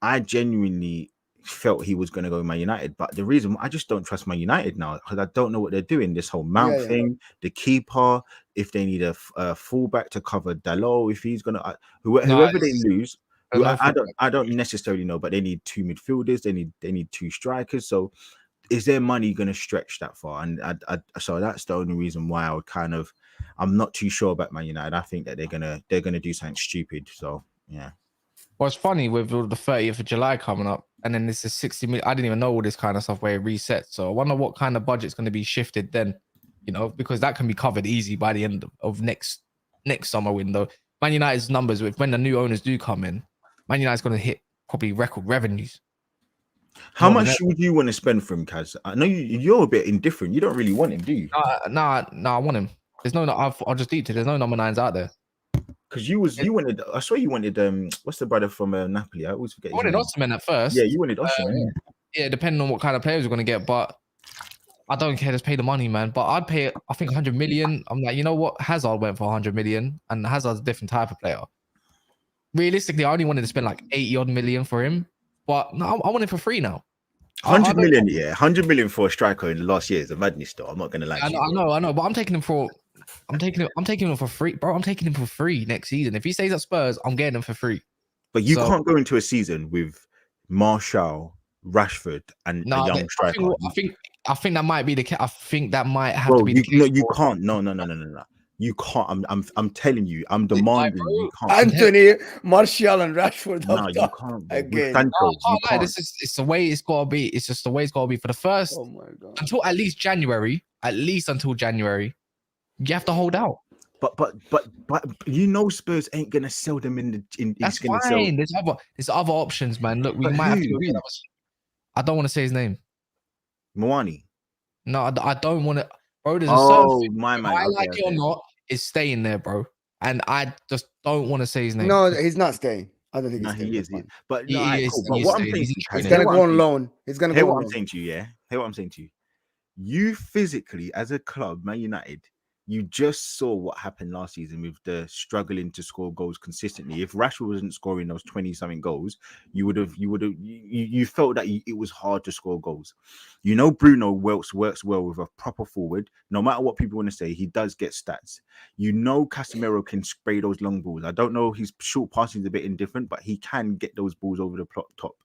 I genuinely felt he was going to go Man United, but the reason I just don't trust Man United now because I don't know what they're doing. This whole Mount thing, the keeper, if they need a fullback to cover Dalot, if he's gonna whoever they lose, I don't necessarily know, but they need two midfielders, they need two strikers. So is their money going to stretch that far? And so that's the only reason why I'm not too sure about Man United. I think that they're gonna do something stupid. So yeah. Well, it's funny with the 30th of July coming up, and then this is 60 million. I didn't even know all this kind of stuff where it resets. So I wonder what kind of budget's going to be shifted then, because that can be covered easy by the end of next summer window. Man United's numbers, when the new owners do come in, Man United's going to hit probably record revenues. How much would you want to spend for him, Kaz? I know you're a bit indifferent. You don't really want him, do you? No, I want him. There's no. I'll just deep to. There's no number 9s out there. Because you wanted, I swear you wanted what's the brother from Napoli? I always forget. I wanted Osimhen at first. Yeah, you wanted Osimhen. Yeah, depending on what kind of players we're gonna get, but I don't care. Just pay the money, man. But I'd pay. I think 100 million. I'm like, you know what? Hazard went for 100 million, and Hazard's a different type of player. Realistically, I only wanted to spend like 80 odd million for him, but no, I want it for free now. 100 million, yeah, 100 million for a striker in the last year is a madness. Though I'm not gonna lie. I know, but I'm taking him for. I'm taking him for free, bro. I'm taking him for free next season. If he stays at Spurs, I'm getting him for free. But you can't go into a season with Martial, Rashford, and a young striker. I think that might be the case. I think that might have to be the case. No, you can't. No. You can't. I'm telling you. I'm demanding. You can't. Anthony, Martial, and Rashford. No, you can't. Again. Sancho, it's the way it's got to be. It's just the way it's got to be for the first. Oh my God. Until at least January. At least until January. You have to hold out. But you know Spurs ain't gonna sell them in the. That's fine. There's other options, man. Look, we might have to go get others. I don't want to say his name. Moani. No, I don't want to. Bro, there's a Oh certain my man. I like it or not is staying there, bro. And I just don't want to say his name. No, he's not staying. I don't think he's staying. He is. But no, he is, cool. But what I'm saying, he's gonna go on loan. He's gonna go on loan. Hear what I'm saying to you, yeah. Hear what I'm saying to you. You physically, as a club, Man United, you just saw what happened last season with the struggling to score goals consistently. If Rashford wasn't scoring those 20-something goals, you felt that it was hard to score goals. You know, Bruno works well with a proper forward. No matter what people want to say, he does get stats. You know, Casemiro can spray those long balls. I don't know, his short passing is a bit indifferent, but he can get those balls over the top.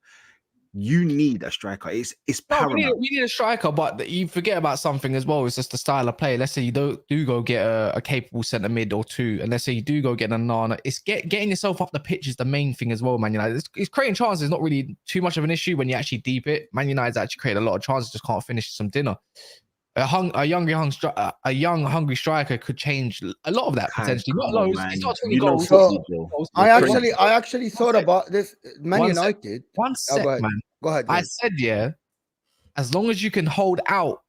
You need a striker. It's paramount. We need a striker, but you forget about something as well. It's just the style of play. Let's say you do go get a capable centre mid or two, and let's say you do go get an Nana. It's getting yourself up the pitch is the main thing as well, Man United. It's creating chances, not really too much of an issue when you actually deep it. Man United's actually created a lot of chances, just can't finish some dinner. A young hungry striker could change a lot of that potentially. Not loads. It's not 20 goals. I actually thought about this. Man United. One sec, man. Go ahead. I said, yeah, as long as you can hold out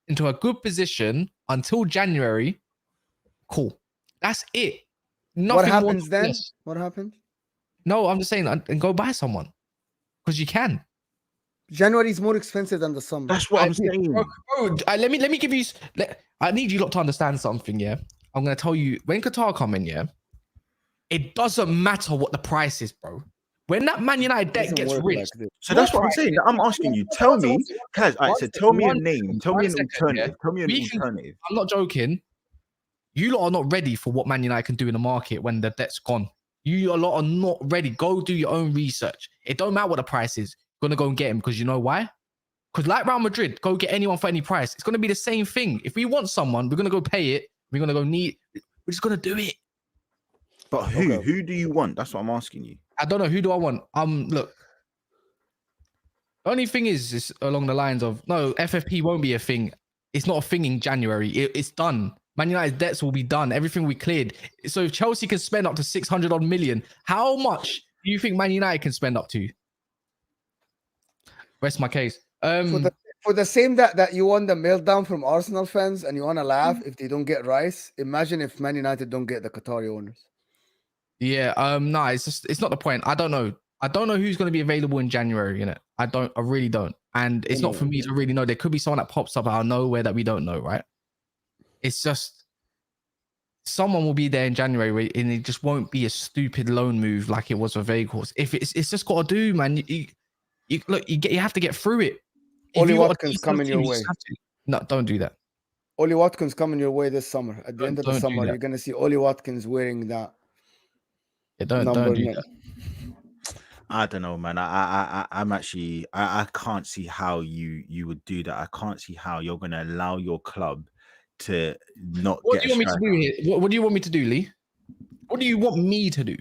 into a good position until January, cool. That's it. Nothing what happens then? What happens? No, I'm just saying, and go buy someone because you can. January is more expensive than the summer. That's what I'm saying. Bro, let me give you. I need you lot to understand something. Yeah, I'm gonna tell you when Qatar come in. Yeah, it doesn't matter what the price is, bro. When that Man United debt gets rich, so that's what I'm saying. I'm asking you. Tell me, Kaz. I said, tell me a name. Tell me an alternative. Tell me an alternative. I'm not joking. You lot are not ready for what Man United can do in the market when the debt's gone. You lot are not ready. Go do your own research. It don't matter what the price is. You're gonna go and get him because you know why? Because like Real Madrid, go get anyone for any price. It's gonna be the same thing. If we want someone, we're gonna go pay it. We're gonna go we're just gonna do it. But who? Okay. Who do you want? That's what I'm asking you. I don't know. Who do I want? Look. The only thing is along the lines of no, FFP won't be a thing. It's not a thing in January. It's done. Man United's debts will be done. Everything we cleared. So if Chelsea can spend up to 600 odd million, how much do you think Man United can spend up to? Rest my case. For the same that you want the meltdown from Arsenal fans and you want to laugh if they don't get Rice, imagine if Man United don't get the Qatari owners. Yeah, no, it's not the point. I don't know who's going to be available in January, innit? I really don't. And it's not for me to really know. There could be someone that pops up out of nowhere that we don't know, right? It's just someone will be there in January and it just won't be a stupid loan move like it was for Vegas. If it's just got to do, man. You have to get through it. Ollie Watkins coming your way. No, don't do that. Ollie Watkins coming your way this summer. At the end of the summer, you're gonna see Ollie Watkins wearing that. Yeah, don't do that. I don't know, man. I'm actually I can't see how you would do that. I can't see how you're gonna allow your club to not. What do you want me to do here? What do you want me to do, Lee? What do you want me to do?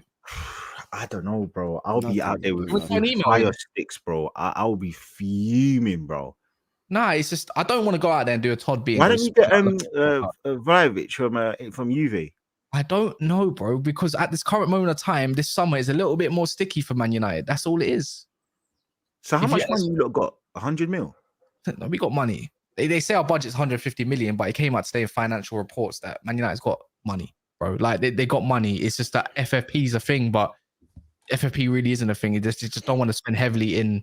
I don't know, bro. I'll be out there with fire sticks, bro. I'll be fuming, bro. Nah, it's just I don't want to go out there and do a Todd B. Why don't you get Vlahovic from Juve? I don't know, bro, because at this current moment of time, this summer is a little bit more sticky for Man United. That's all it is. So how much money you lot got? 100 mil? No, we got money. They say our budget's 150 million, but it came out today in financial reports that Man United's got money, bro. Like they got money. It's just that FFP is a thing, but FFP really isn't a thing. You just don't want to spend heavily in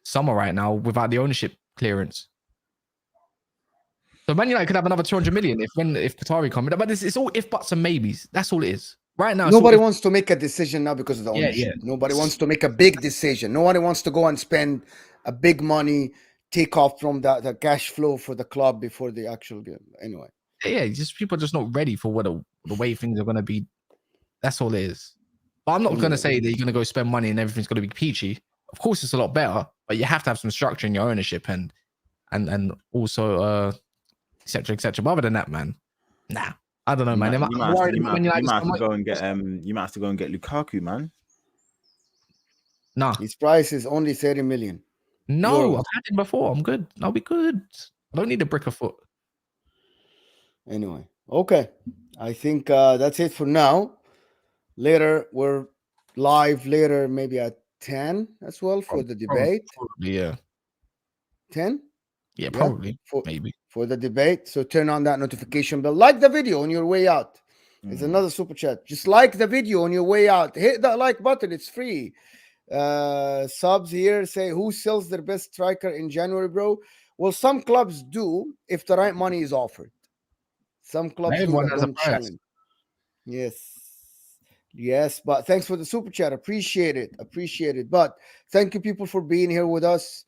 summer right now without the ownership clearance. So Man United could have another 200 million if Qatari come in. But it's all if buts and maybes. That's all it is. Right now, nobody wants to make a decision now because of the ownership. Yeah. Nobody wants to make a big decision. Nobody wants to go and spend a big money, take off from the cash flow for the club before the actual game. Anyway. Yeah, just people are just not ready for what the way things are going to be. That's all it is. But I'm not going to say that you're going to go spend money and everything's going to be peachy. Of course, it's a lot better, but you have to have some structure in your ownership and also et cetera, et cetera. But other than that, man, nah, I don't know, man. You might have to go and get Lukaku, man. Nah, his price is only 30 million. No, I've had him before. I'm good. I'll be good. I don't need a brick of foot. Anyway, okay. I think that's it for now. Later, we're live later, maybe at 10 as well for the debate. Probably, yeah. 10? Yeah, probably. For, Maybe. For the debate. So turn on that notification bell. Like the video on your way out. It's another super chat. Just like the video on your way out. Hit that like button. It's free. Subs here say, who sells their best striker in January, bro? Well, some clubs do if the right money is offered. Some clubs do that don't challenge. Yes, but thanks for the super chat. Appreciate it. But thank you, people, for being here with us.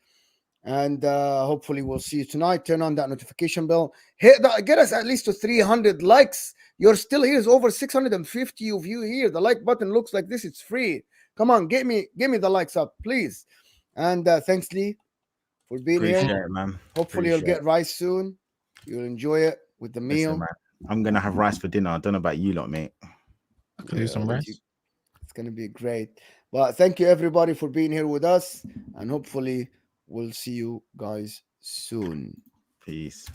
And hopefully we'll see you tonight. Turn on that notification bell. Hit that. Get us at least to 300 likes. You're still here. There's over 650 of you here. The like button looks like this. It's free. Come on, give me the likes up, please. And thanks, Lee, for being here. It, man. Hopefully you'll get rice soon. You'll enjoy it with the meal. Listen, man, I'm gonna have rice for dinner. I don't know about you lot, mate. I could do some rice. It's gonna be great. But thank you, everybody, for being here with us. And hopefully we'll see you guys soon. Peace.